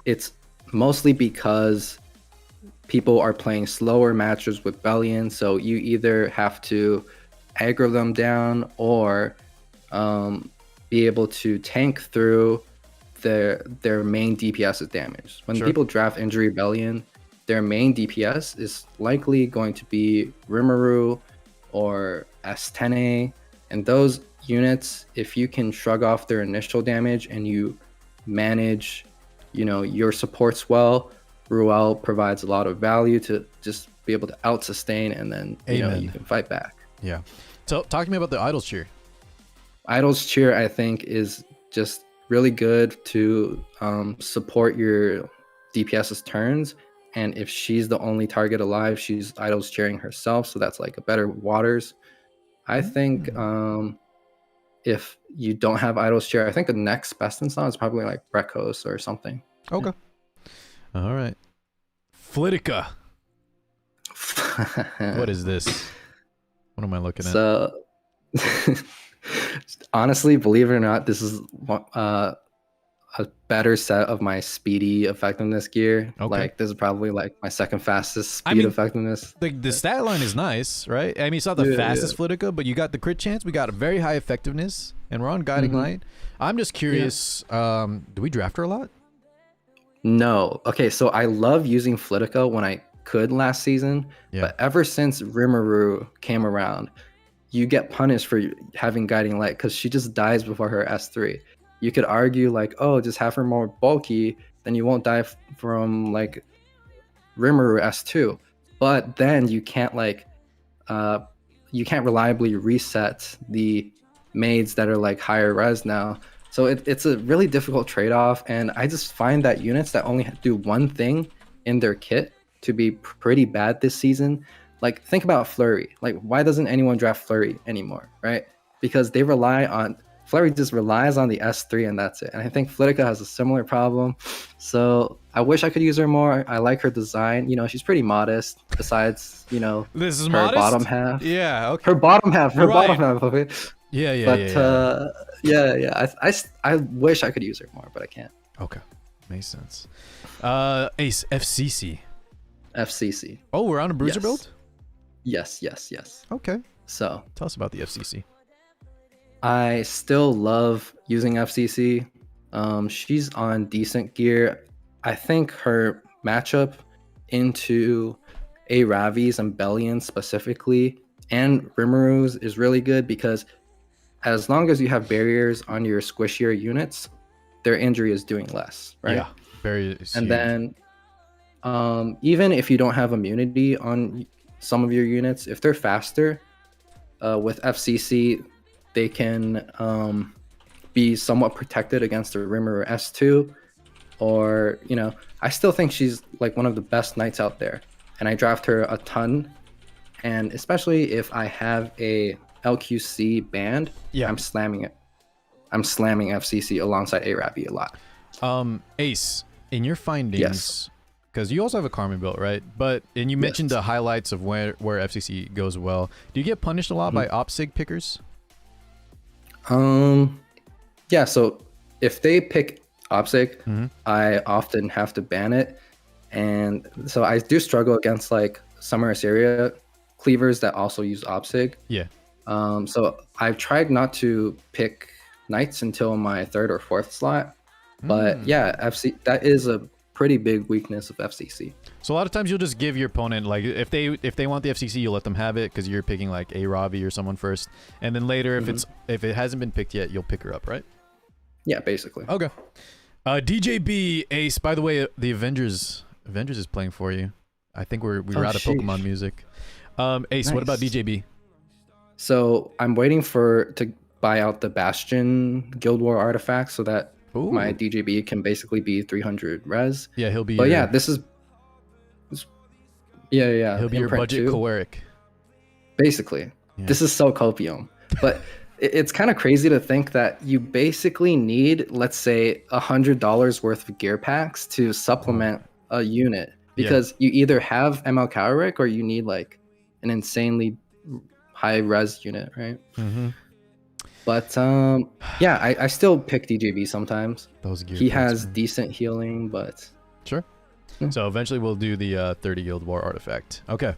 It's mostly because people are playing slower matches with Belian, so you either have to aggro them down or be able to tank through their main DPS's damage. When people draft Injury Belian, their main DPS is likely going to be Remuru or S10A, and those units, if you can shrug off their initial damage and you manage your supports well, Ruele provides a lot of value to just be able to out sustain, and then you can fight back. Yeah. So talk to me about the Idols Cheer. Idols Cheer, I think, is just really good to support your DPS's turns. And if she's the only target alive, she's idols cheering herself, so that's like a better waters. I think if you don't have idols cheer, I think the next best install is probably like Brekos or something. Okay. All right. FLidica. What is this? What am I looking at? So, honestly, believe it or not, this is a better set of my speedy effectiveness gear. Okay. Like this is probably like my second fastest speed effectiveness. The stat line is nice, right? I mean, it's not the fastest FLidica, but you got the crit chance. We got a very high effectiveness, and we're on Guiding Light. I'm just curious. Do we draft her a lot? No. Okay, so I love using FLidica when I could last season, but ever since Remuru came around, you get punished for having Guiding Light because she just dies before her S3. You could argue like, oh, just have her more bulky, then you won't die from like Rimuru S2. But then you can't like, you can't reliably reset the maids that are like higher res now. So it's a really difficult trade-off, and I just find that units that only do one thing in their kit to be pretty bad this season. Like think about Flurry. Like why doesn't anyone draft Flurry anymore, right? Because they rely on Flurry just relies on the S3 and that's it. And I think FLidica has a similar problem. So I wish I could use her more. I like her design. You know, she's pretty modest besides, you know, this is her modest? bottom half. Yeah, okay. Her bottom half. Her bottom half of it. Yeah. But I wish I could use her more, but I can't. Okay. Makes sense. Ace, FCC. FCC. Oh, we're on a bruiser build? Yes. Okay. So tell us about the FCC. I still love using FCC. She's on decent gear. I think her matchup into Ravi's and Belian specifically and Rimuru's is really good because as long as you have barriers on your squishier units, their injury is doing less, right? Yeah, very. And then even if you don't have immunity on some of your units, if they're faster with FCC, they can be somewhat protected against the Rimuru S2, or, you know, I still think she's like one of the best knights out there, and I draft her a ton, and especially if I have a LQC band, I'm slamming it. I'm slamming FCC alongside Ravi a lot. Ace, in your findings, because you also have a Carmen build, right? And you mentioned the highlights of where FCC goes well. Do you get punished a lot by OpSig pickers? Yeah, so if they pick OpSig, I often have to ban it. And so I do struggle against like Summer Iseria cleavers that also use OpSig. Yeah. So I've tried not to pick knights until my third or fourth slot. But yeah, that is a pretty big weakness of FCC. So a lot of times you'll just give your opponent, like if they want the FCC, you'll let them have it because you're picking like a Ravi or someone first, and then later if it hasn't been picked yet, you'll pick her up, right? Yeah, basically. Okay. DJB Ace. By the way, the Avengers is playing for you. I think we're out of Pokemon music. Ace, what about DJB? So I'm waiting to buy out the Bastion Guild War artifact so that my DJB can basically be 300 res. Yeah, he'll be. But yeah, this is. Yeah. He'll be your budget Coeric. Basically, this is so copium. But it's kind of crazy to think that you basically need, let's say, $100 worth of gear packs to supplement a unit because you either have ML Coeric or you need like an insanely high res unit, right? But yeah, I still pick DJB sometimes. He has decent healing, but sure. So eventually we'll do the 30 Guild War artifact. Okay.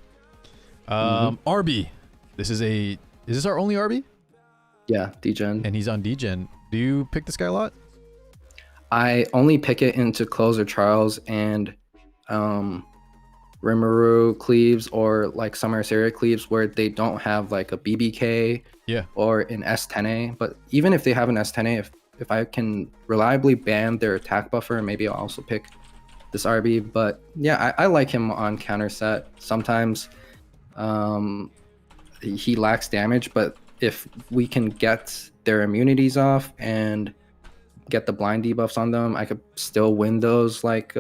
RB. Is this our only RB? Yeah, Degen. And he's on Degen. Do you pick this guy a lot? I only pick it into Closer Charles and Rimuru cleaves or like Summer Iseria cleaves where they don't have like a BBK or an S10A. But even if they have an S10A, if I can reliably ban their attack buffer, maybe I'll also pick this RB. But yeah, I like him on counter set. Sometimes he lacks damage, but if we can get their immunities off and get the blind debuffs on them, I could still win those like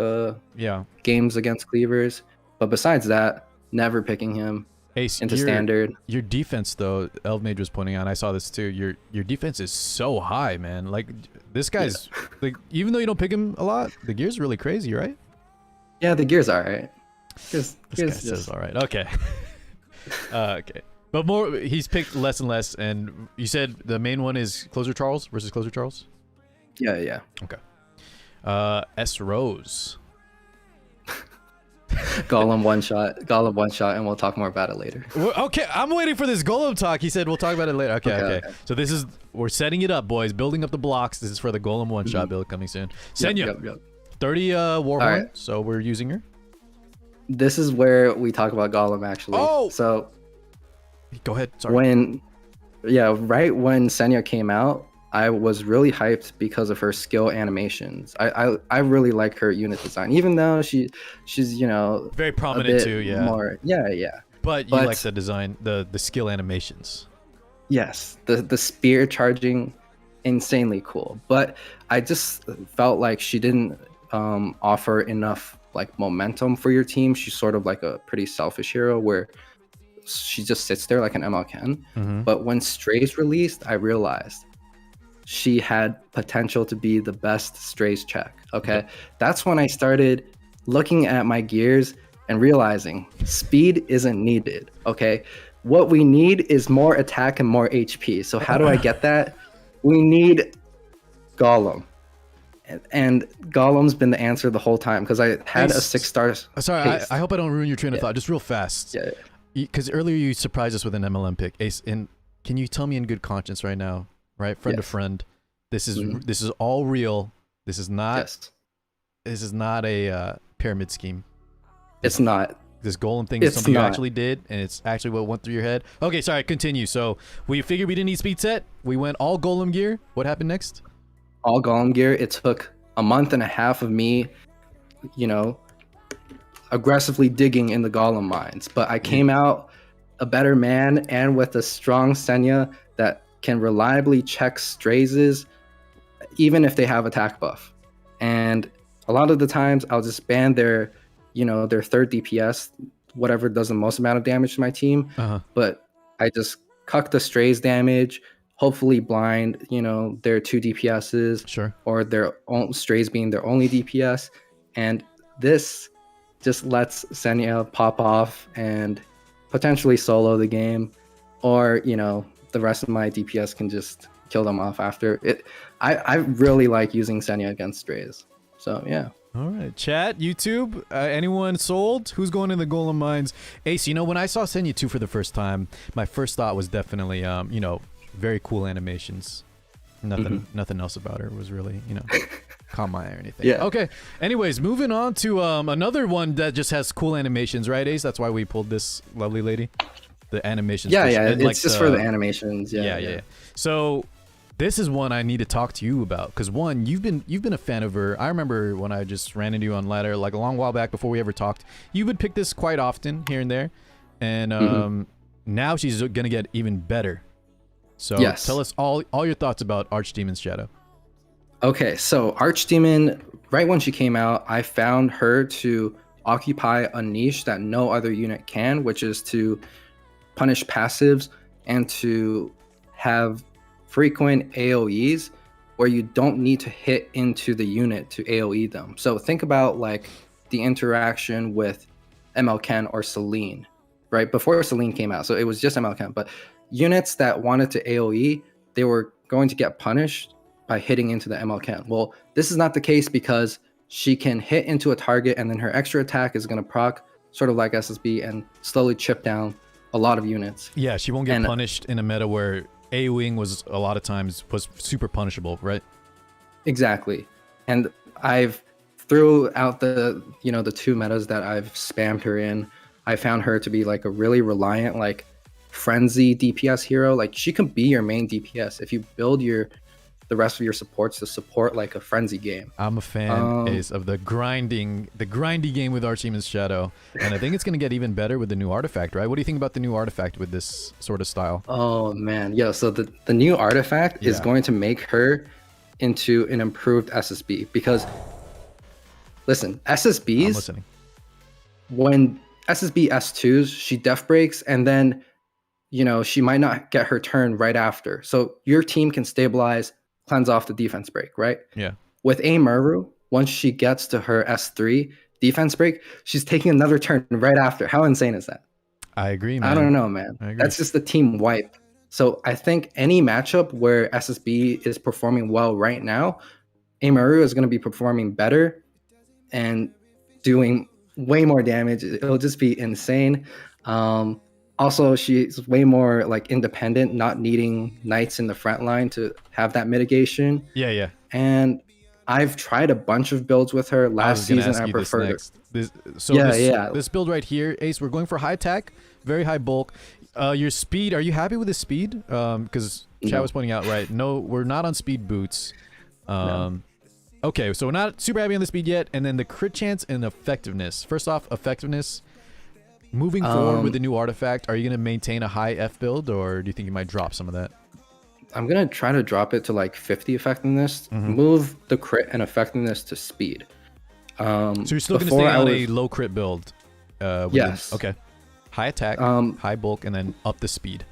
games against cleavers. But besides that, never picking him Ace, into standard. Your defense, though, Elvmage was pointing out, I saw this too. Your defense is so high, man. Like this guy's like, even though you don't pick him a lot, the gear's really crazy, right? Yeah, the gear's alright. This guy says alright. Okay. Okay. But he's picked less and less, and you said the main one is Closer Charles versus Closer Charles? Yeah. Okay. S Rose. Golem one shot, and we'll talk more about it later. Okay, I'm waiting for this Golem talk. He said we'll talk about it later. Okay. So we're setting it up, boys. Building up the blocks. This is for the Golem one shot build coming soon. Senya, Yep. 30 Warhorn. Right. So we're using her. This is where we talk about Golem actually. Oh, so go ahead. Sorry. Right when Senya came out, I was really hyped because of her skill animations. I really like her unit design, even though she's very prominent too. Yeah. But you like the design, the skill animations. Yes, the spear charging, insanely cool. But I just felt like she didn't offer enough like momentum for your team. She's sort of like a pretty selfish hero where she just sits there like an MLK. But when Straze released, I realized she had potential to be the best Straze check. Okay. That's when I started looking at my gears and realizing speed isn't needed. Okay. What we need is more attack and more HP. So how do I get that? We need Golem. And Golem's been the answer the whole time because I had a 6-star. Sorry, I hope I don't ruin your train of thought. Just real fast. Yeah. Because earlier you surprised us with an MLM pick. Ace, and can you tell me in good conscience right now, right, friend to friend, this is all real. This is not a pyramid scheme. It's not. This Golem thing is something you actually did, and it's actually what went through your head. Okay, sorry, continue. So we figured we didn't need speed set. We went all Golem gear. What happened next? All Golem gear. It took a month and a half of me, aggressively digging in the Golem mines. But I came out a better man and with a strong Senya that can reliably check Strazes, even if they have attack buff. And a lot of the times I'll just ban their third DPS, whatever does the most amount of damage to my team. But I just cuck the Straze damage, hopefully blind, their 2 DPSs, sure, or their own Straze being their only DPS. And this just lets Senya pop off and potentially solo the game, or the rest of my DPS can just kill them off after it. I really like using Senya against Straze. So yeah. All right, chat, YouTube, anyone sold? Who's going in the Golem mines? Ace, when I saw Senya 2 for the first time, my first thought was definitely, very cool animations. Nothing else about her was really, caught my eye or anything. Yeah. Okay. Anyways, moving on to another one that just has cool animations, right, Ace? That's why we pulled this lovely lady. The animations. Yeah. It's just for the animations. Yeah. So this is one I need to talk to you about because one, you've been a fan of her. I remember when I just ran into you on ladder like a long while back before we ever talked. You would pick this quite often here and there, and now she's gonna get even better. So tell us all your thoughts about Archdemon's Shadow. Okay, so Archdemon, right when she came out, I found her to occupy a niche that no other unit can, which is to punish passives and to have frequent AoEs where you don't need to hit into the unit to AoE them. So think about like the interaction with MLK or Celine, right? Before Celine came out, so it was just MLK, but units that wanted to AoE, they were going to get punished by hitting into the MLK. Well, this is not the case because she can hit into a target and then her extra attack is going to proc, sort of like SSB, and slowly chip down a lot of units. Yeah, she won't get punished in a meta where AoEing was a lot of times was super punishable, right? Exactly. And I've throughout the 2 metas that I've spammed her in, I found her to be like a really reliant, like frenzy DPS hero. Like she can be your main DPS if you build the rest of your supports to support like a frenzy game. I'm a fan of the grindy game with Archdemon's Shadow, and I think it's going to get even better with the new artifact, right? What do you think about the new artifact with this sort of style? Oh man, so the new artifact is going to make her into an improved SSB. Because listen, I'm SSBs, listening. when SSB S2s, she def breaks, and then she might not get her turn right after. So your team can stabilize, cleanse off the defense break, right? Yeah. With Maru, once she gets to her S3 defense break, she's taking another turn right after. How insane is that? I agree, man. I don't know, man. I agree. That's just the team wipe. So I think any matchup where SSB is performing well right now, Maru is going to be performing better and doing way more damage. It'll just be insane. Also, she's way more like independent, not needing knights in the front line to have that mitigation. Yeah. And I've tried a bunch of builds with her. Last season, I preferred this build right here, Ace, we're going for high attack, very high bulk. Your speed, are you happy with the speed? Because Chad was pointing out, right? No, we're not on speed boots. No. Okay, so we're not super happy on the speed yet. And then the crit chance and effectiveness. First off, effectiveness. Moving forward with the new artifact, are you going to maintain a high F build, or do you think you might drop some of that? I'm going to try to drop it to like 50 effectiveness, move the crit and effectiveness to speed. So you're still going to stay on a low crit build? Yes. Okay. High attack, high bulk, and then up the speed.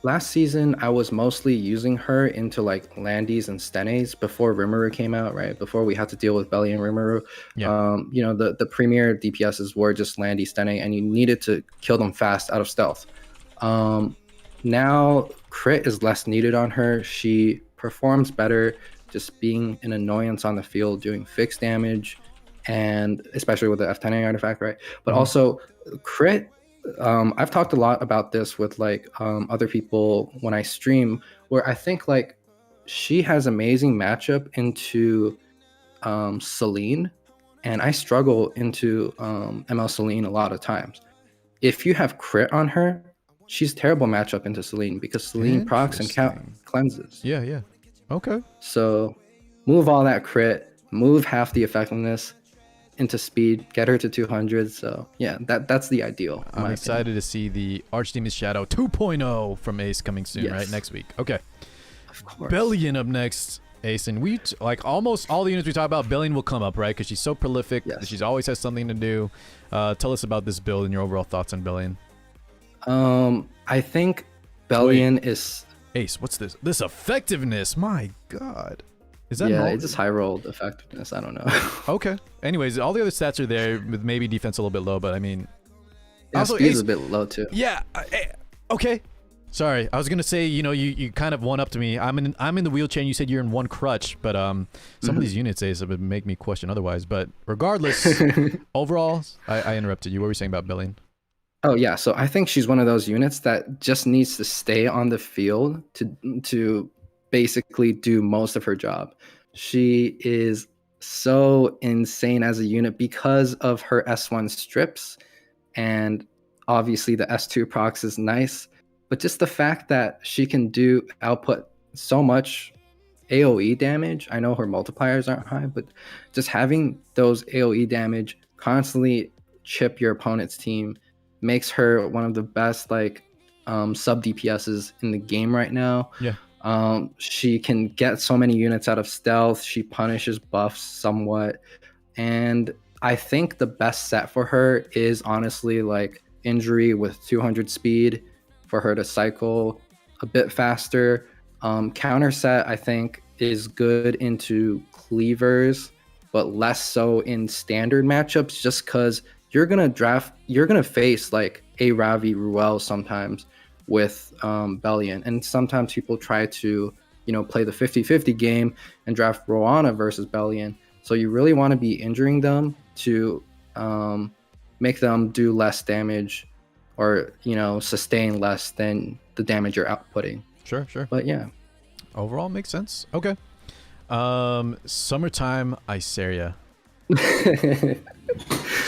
Last season, I was mostly using her into like Landys and Stenes before Remuru came out, right? Before we had to deal with Belian and Remuru. Yeah. The premier DPSs were just Landy, Stene, and you needed to kill them fast out of stealth. Now, crit is less needed on her. She performs better just being an annoyance on the field, doing fixed damage, and especially with the F10A artifact, right? But also, crit, I've talked a lot about this with like other people when I stream, where I think like she has amazing matchup into Celine, and I struggle into ML Celine a lot of times. If you have crit on her, she's terrible matchup into Celine because Celine procs and cleanses. Yeah. Okay. So move all that crit, move half the effectiveness into speed, get her to 200. So yeah, that's the ideal. I'm excited to see the Archdemon Shadow 2.0 from Ace coming soon, right? Next week. Okay. Of course. Belian up next, Ace. And we, like almost all the units we talk about, Belian will come up, right? Because she's so prolific. Yes. She's always has something to do. Tell us about this build and your overall thoughts on Belian. I think Belian is... Ace, what's this? This effectiveness, my God. Is that it's just high rolled effectiveness. I don't know. Okay. Anyways, all the other stats are there with maybe defense a little bit low, but I mean... Yeah, speed's a bit low too. Yeah. Okay. Sorry. I was going to say, you kind of one up to me. I'm in the wheelchair and you said you're in one crutch, but some of these units, Ace, would make me question otherwise. But regardless, overall, I interrupted you. What were you saying about Belian? Oh yeah, so I think she's one of those units that just needs to stay on the field to basically do most of her job. She is so insane as a unit because of her S1 strips, and obviously the S2 procs is nice, but just the fact that she can output so much AoE damage. I know her multipliers aren't high, but just having those AoE damage constantly chip your opponent's team makes her one of the best sub DPSs in the game right now. Yeah. She can get so many units out of stealth. She punishes buffs somewhat. And I think the best set for her is honestly like injury with 200 speed for her to cycle a bit faster. Counter set, I think, is good into cleavers, but less so in standard matchups just because you're gonna face like a Ravi Ruele sometimes with Belian, and sometimes people try to play the 50-50 game and draft Roana versus Belian. So you really want to be injuring them to make them do less damage or sustain less than the damage you're outputting. Sure. But yeah, overall makes sense. Okay. Summertime Iseria.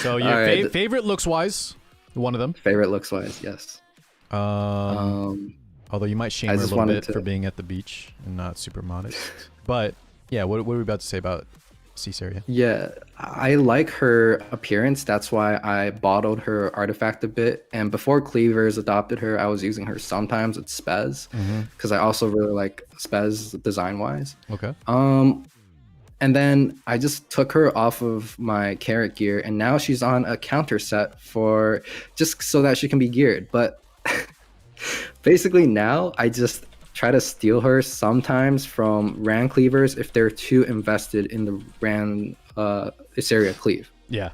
So your favorite looks wise, one of them. Favorite looks wise, yes. Although you might shame her a little bit for being at the beach and not super modest. But yeah, what are we about to say about Iseria. Yeah, I like her appearance. That's why I bottled her artifact a bit. And before Cleavers adopted her, I was using her sometimes with Spez because I also really like Spez design-wise. Okay. And then I just took her off of my carrot gear, and now she's on a counter set for just so that she can be geared. But basically now I just try to steal her sometimes from Ran Cleavers if they're too invested in the Ran Iseria cleave. Yeah.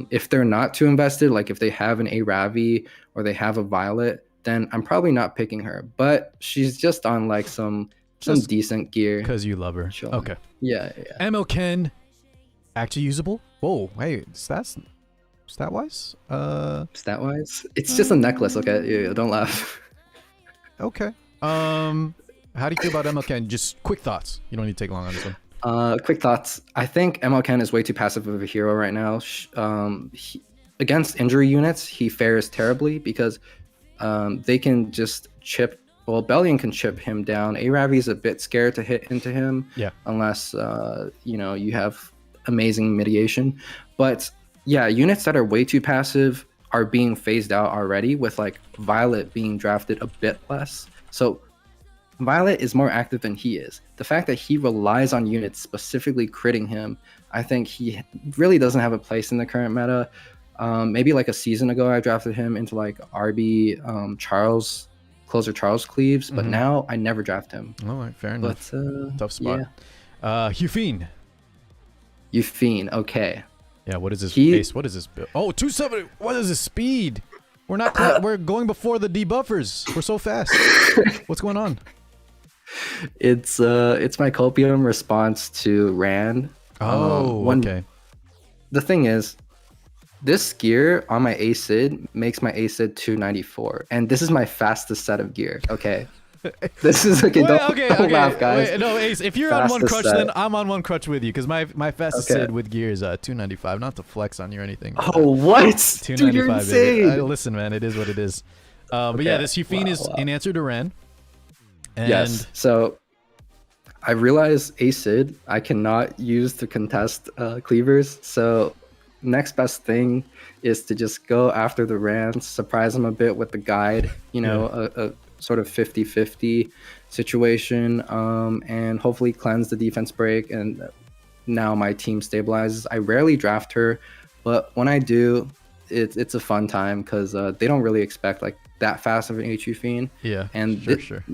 If they're not too invested, like if they have an A Ravi or they have a Violet, then I'm probably not picking her. But she's just on like some decent gear. Because you love her. Chilling. Okay. Yeah. Ammo Ken, actually usable. Whoa, hey, stat wise? Stat wise, it's just a necklace. Okay, yeah, don't laugh. Okay. How do you feel about Ammo Ken? Just quick thoughts. You don't need to take long on this one. Quick thoughts. I think ML is way too passive of a hero right now. Against injury units, he fares terribly because they can just chip. Well, Belian can chip him down. Ravi's a bit scared to hit into him. Yeah. Unless you have amazing mitigation. But yeah, units that are way too passive are being phased out already, with like Violet being drafted a bit less. So Violet is more active than he is. The fact that he relies on units specifically critting him, I think he really doesn't have a place in the current meta. Maybe like a season ago, I drafted him into like RB Closer Charles Cleaves, but now I never draft him. All right, fair enough. But, tough spot. Yeah. Hyufine, okay. Yeah, what is this base? What is this build? Oh, 270. What is this speed? We're not. We're going before the debuffers. We're so fast. What's going on? It's my copium response to Ran. Okay. The thing is, this gear on my ACID makes my ACID 294, and this is my fastest set of gear. Okay, this is okay. Don't laugh, guys. Wait, no, Ace. If you're on one crutch, then I'm on one crutch with you, because my fastest SID with gear is 295. Not to flex on you or anything. Oh, what? 295. Dude, you're insane. Listen, man, it is what it is. But yeah, this Hyufine is in answer to Ran. And yes. So I realized ACID I cannot use to contest cleavers. So next best thing is to just go after the Rans, surprise them a bit with the guide, a sort of 50-50 situation, and hopefully cleanse the defense break, and now my team stabilizes. I rarely draft her, but when I do, it's a fun time because they don't really expect like that fast of an Hyufine. Yeah, and sure.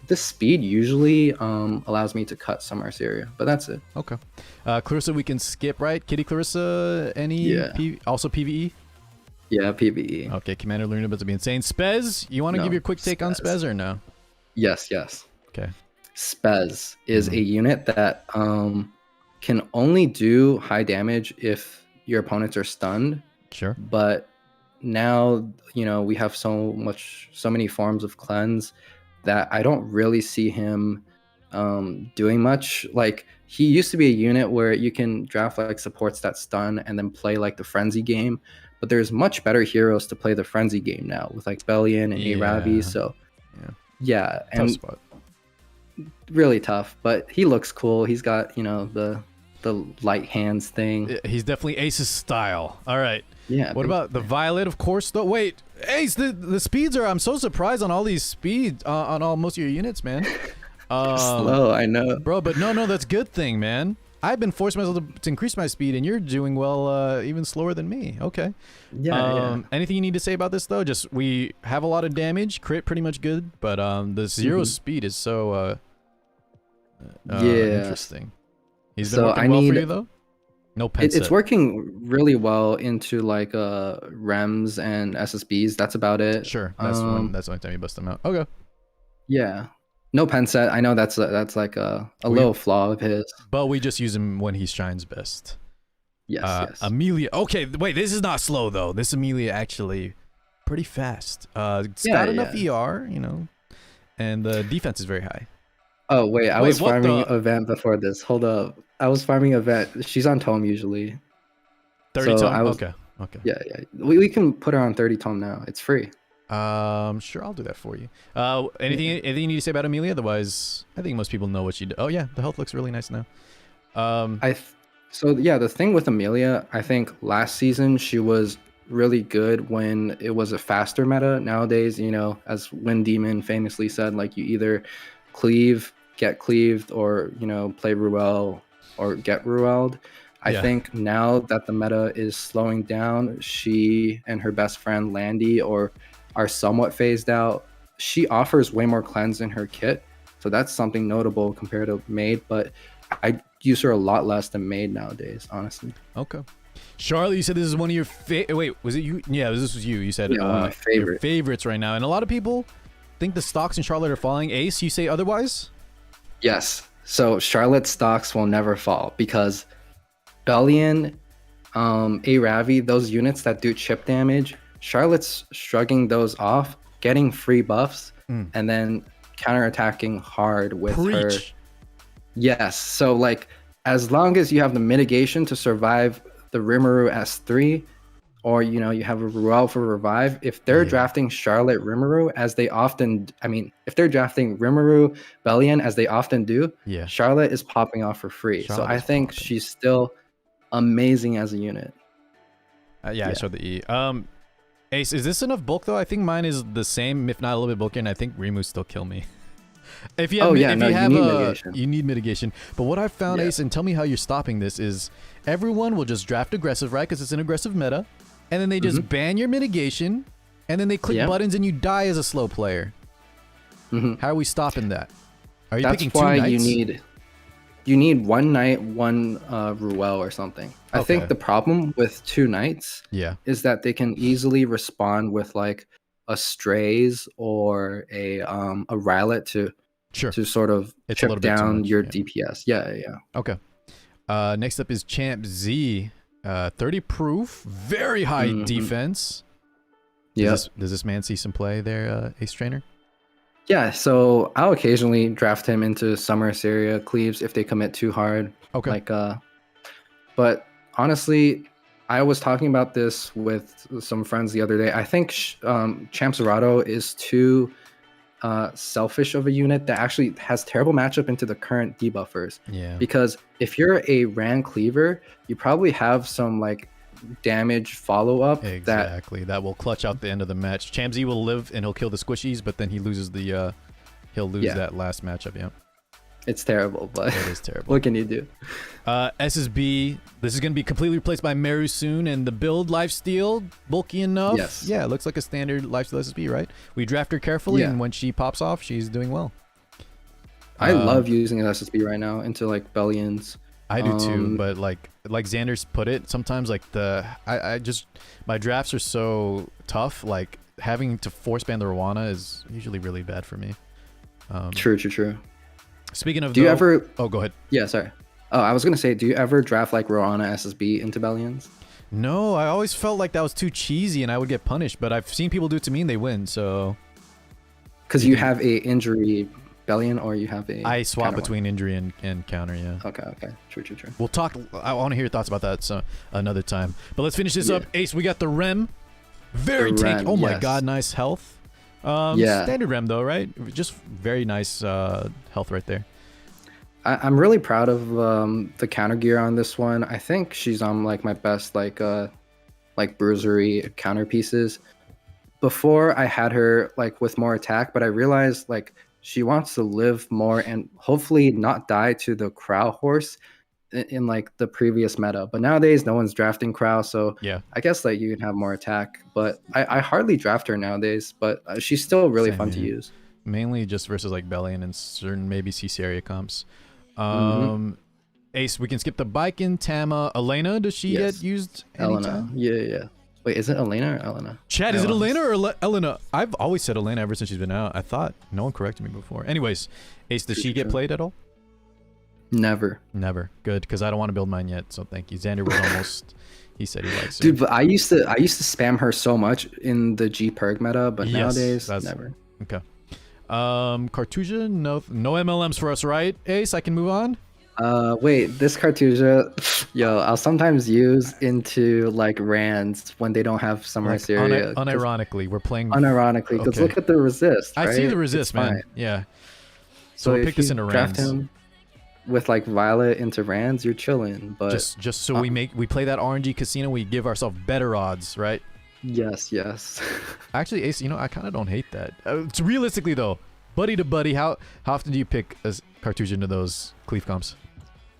This speed usually allows me to cut some Iseria, but that's it. Okay. Clarissa, we can skip, right? Kitty Clarissa, also PvE? Yeah, PvE. Okay, Commander Luna about to be insane. Spez, you want to give your quick take on Spez or no? Yes. Okay. Spez is a unit that can only do high damage if your opponents are stunned. Sure. But now, we have so many forms of cleanse that I don't really see him doing much. Like, he used to be a unit where you can draft like supports that stun and then play like the frenzy game, but there's much better heroes to play the frenzy game now with like Belian and Ravi. So yeah, and tough spot. Really tough, but he looks cool. He's got the light hands thing. He's definitely Ace's style. All right. Yeah. What about the Violet, of course, though? Wait, Ace, the speeds are... I'm so surprised on all these speeds on most of your units, man. Slow, I know. Bro, but no, that's a good thing, man. I've been forcing myself to increase my speed, and you're doing well, even slower than me. Okay. Yeah. Anything you need to say about this, though? Just, we have a lot of damage, crit pretty much good, but the zero speed is so interesting. He's been working well for you, though? No pen set. It's working really well into like REMs and SSBs. That's about it. Sure, that's the only time you bust them out. Okay. Yeah, no pen set. I know that's like a little flaw of his. But we just use him when he shines best. Yes. Emilia. Okay, wait. This is not slow though. This Emilia actually pretty fast. It's got enough ER, and the defense is very high. Oh wait, I was farming event before this. Hold up. I was farming event. She's on tome usually. 30 tome? Okay. Yeah. We can put her on 30 tome now. It's free. Sure, I'll do that for you. Anything you need to say about Emilia? Otherwise, I think most people know what she did. Oh yeah, the health looks really nice now. So yeah, the thing with Emilia, I think last season she was really good when it was a faster meta. Nowadays, as Wind Demon famously said, like you either cleave, get cleaved, or play Ruele or get Rueled. I Yeah. think now that the meta is slowing down, she and her best friend Landy are somewhat phased out. She offers way more cleanse in her kit, so that's something notable compared to Maid, but I use her a lot less than Maid nowadays, honestly. Okay. Charlotte, you said this is one of your wait, was it you? Yeah, this was you. You said one of my your favorites right now, and a lot of people think the stocks in Charlotte are falling. Ace, you say otherwise? Yes. So Charlotte's stocks will never fall because Belian, Ravi, those units that do chip damage, Charlotte's shrugging those off, getting free buffs, and then counterattacking hard with her. Yes. So like, as long as you have the mitigation to survive the Remuru S3, or you have a Ruele for revive, if they're drafting Charlotte Remuru, as they often, if they're drafting Remuru Belian as they often do, Charlotte is popping off for free. So I think she's still amazing as a unit. I showed the E. Ace, is this enough bulk though? I think mine is the same, if not a little bit bulkier, and I think Remu still kill me. If you have, you need mitigation. You need mitigation. But what I've found, Ace, and tell me how you're stopping this, is everyone will just draft aggressive, right? Because it's an aggressive meta. And then they just ban your mitigation. And then they click buttons and you die as a slow player. How are we stopping that? Are you picking two knights? That's why you need one knight, one Ruele or something. I think the problem with two knights is that they can easily respond with like a Straze or a Ruele to sort of chip down your DPS. Yeah. Okay. Next up is Champ Z. 30 proof, very high defense. Does this man see some play there, Ace Trainer? Yeah, so I'll occasionally draft him into Summer Iseria cleaves if they commit too hard. Okay. But honestly, I was talking about this with some friends the other day. I think Champ Zerato is too selfish of a unit that actually has terrible matchup into the current debuffers. Yeah. Because if you're a Ran cleaver, you probably have some like damage follow-up that will clutch out the end of the match. Champ Z will live and he'll kill the squishies, but then he loses the that last matchup. Yeah. It's terrible, but it is terrible. What can you do? SSB, this is going to be completely replaced by Meru soon, and the build lifesteal, bulky enough. Yes. Yeah, it looks like a standard lifesteal SSB, right? We draft her carefully, and when she pops off, she's doing well. I love using an SSB right now into like Belians. I do too, but like Xander's put it, sometimes like my drafts are so tough, like having to force ban the Rwana is usually really bad for me. True. Speaking of, do you ever? Oh, go ahead. Yeah, sorry. Oh, I was gonna say, do you ever draft like Rwana SSB into Belians? No, I always felt like that was too cheesy and I would get punished. But I've seen people do it to me and they win. So, because you have a injury Belian, or you have a. I swap between injury and counter. Yeah. Okay. True. We'll talk. I want to hear your thoughts about that another time. But let's finish this up. Ace, we got the Rem. Very tanky. Oh my god, nice health. Standard Rem though, right? Just very nice health right there. I'm really proud of the counter gear on this one. I think she's on like my best like bruisery counter pieces. Before I had her like with more attack, but I realized like she wants to live more and hopefully not die to the Crow horse in like the previous meta. But nowadays no one's drafting Crow, so yeah, I guess like you can have more attack. But I hardly draft her nowadays, but she's still really fun to use. Mainly just versus like Belian and certain maybe Iseria comps. Ace, we can skip the Biken, Tama, Elena. Does she get used anytime? Elena. Yeah. Wait, is it Elena or Elena? Chad, is it Elena or Elena? I've always said Elena ever since she's been out. I thought no one corrected me before. Anyways, Ace, does she get played at all? Never. Good, because I don't want to build mine yet. So thank you. Xander was almost. He said he likes her. Dude, but I used to spam her so much in the G Purrg meta, but nowadays never. Okay. Cartusia, no MLMs for us, right? Ace, I can move on. Wait, this Cartusia, I'll sometimes use into like Rands when they don't have Summer Iseria. Unironically, we're playing. Unironically, because look at the resist. I right? see the resist, man. Yeah. So we'll pick this into Rands. with like Violet into Rands, you're chilling. But just so we play that RNG casino, we give ourselves better odds, right? yes. Actually, Ace, you know, I kind of don't hate that. It's realistically though, buddy to buddy, how often do you pick as Cartusia into those cleave comps?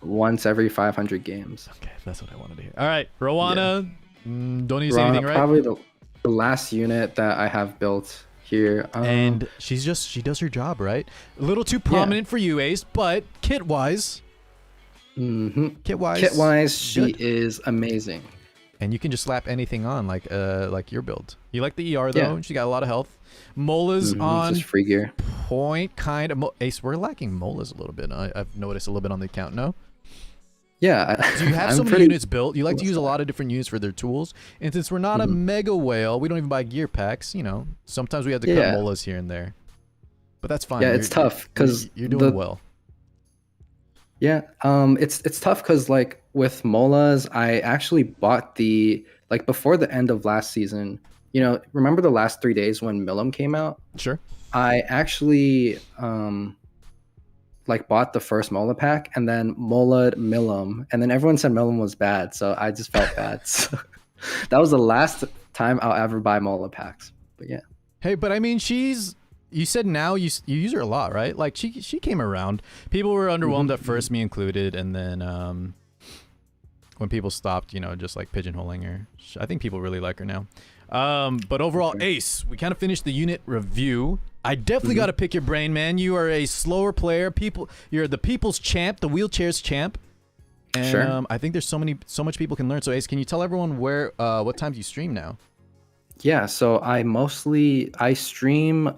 Once every 500 games. Okay, that's what I wanted to hear. All right, Rowana, don't need to say anything, right? Probably the last unit that I have built here. And she does her job, right? A little too prominent for you, Ace, but kit-wise, Kit-wise, she is amazing. And you can just slap anything on, like your build. You like the ER though? Yeah. She got a lot of health. Mola's on just free gear. Point, kind of. Ace, we're lacking Molas a little bit. I've noticed a little bit on the account. No. Yeah. Do you have so many units built? You like to use a lot of different units for their tools. And since we're not a mega whale, we don't even buy gear packs. You know, sometimes we have to cut Molas here and there. But that's fine. Yeah, it's tough because you're doing well. Yeah, it's tough because like with Molas, I actually bought before the end of last season. You know, remember the last 3 days when Milim came out? Sure. I actually bought the first Mola pack and then Mola'd Milim, and then everyone said Milim was bad, so I just felt bad. So that was the last time I'll ever buy Mola packs. But yeah. Hey, but I mean, you said now you use her a lot, right? Like she came around. People were underwhelmed at first, me included, and then when people stopped, you know, just like pigeonholing her, I think people really like her now. But overall, Ace, we kind of finished the unit review. I definitely got to pick your brain, man. You are a slower player. You're the people's champ, the wheelchair's champ. And sure. I think there's so much people can learn. So Ace, can you tell everyone what times you stream now? Yeah, so I stream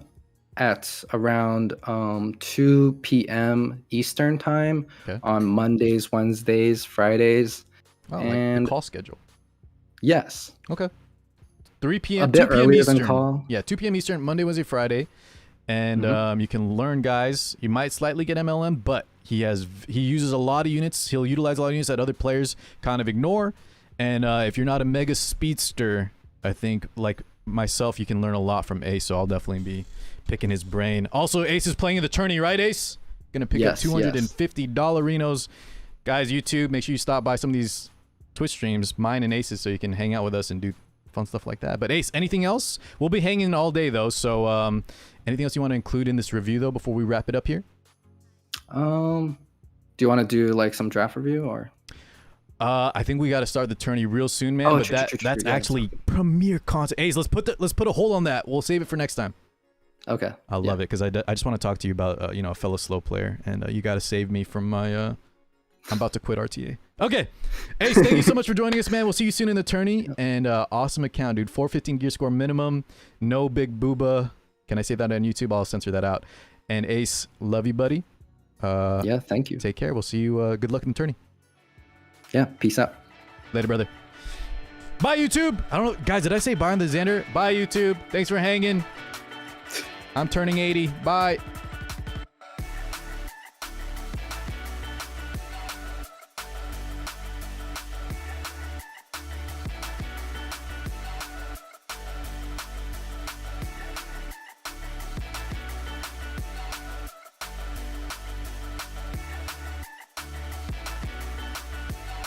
at around 2 p.m. Eastern time on Mondays, Wednesdays, Fridays. Oh, and like the call schedule. Yes. Okay. 3 p.m. A bit 2 p.m. earlier Eastern. than call. Yeah, 2 p.m. Eastern, Monday, Wednesday, Friday. And you can learn, guys. You might slightly get MLM, but he uses a lot of units. He'll utilize a lot of units that other players kind of ignore. And if you're not a mega speedster, I think like myself, you can learn a lot from Ace. So I'll definitely be picking his brain. Also, Ace is playing in the tourney, right, Ace? Gonna pick up $250 Renos. Guys, YouTube, make sure you stop by some of these Twitch streams, mine and Ace's, so you can hang out with us and do fun stuff like that. But Ace, anything else? We'll be hanging all day though, so anything else you want to include in this review though before we wrap it up here? Do you want to do like some draft review or? I think we got to start the tourney real soon, man. But that's actually premiere content. Ace, let's put a hold on that. We'll save it for next time. Okay. I love it because I just want to talk to you about a fellow slow player, and you got to save me from my I'm about to quit RTA. Okay. Ace, thank you so much for joining us, man. We'll see you soon in the tourney. And awesome account, dude. 415 gear score minimum. No big booba. Can I say that on YouTube? I'll censor that out. And Ace, love you, buddy. Yeah, thank you. Take care. We'll see you. Good luck in the tourney. Yeah, peace out. Later, brother. Bye, YouTube. I don't know. Guys, did I say bye on the Xander? Bye, YouTube. Thanks for hanging. I'm turning 80. Bye.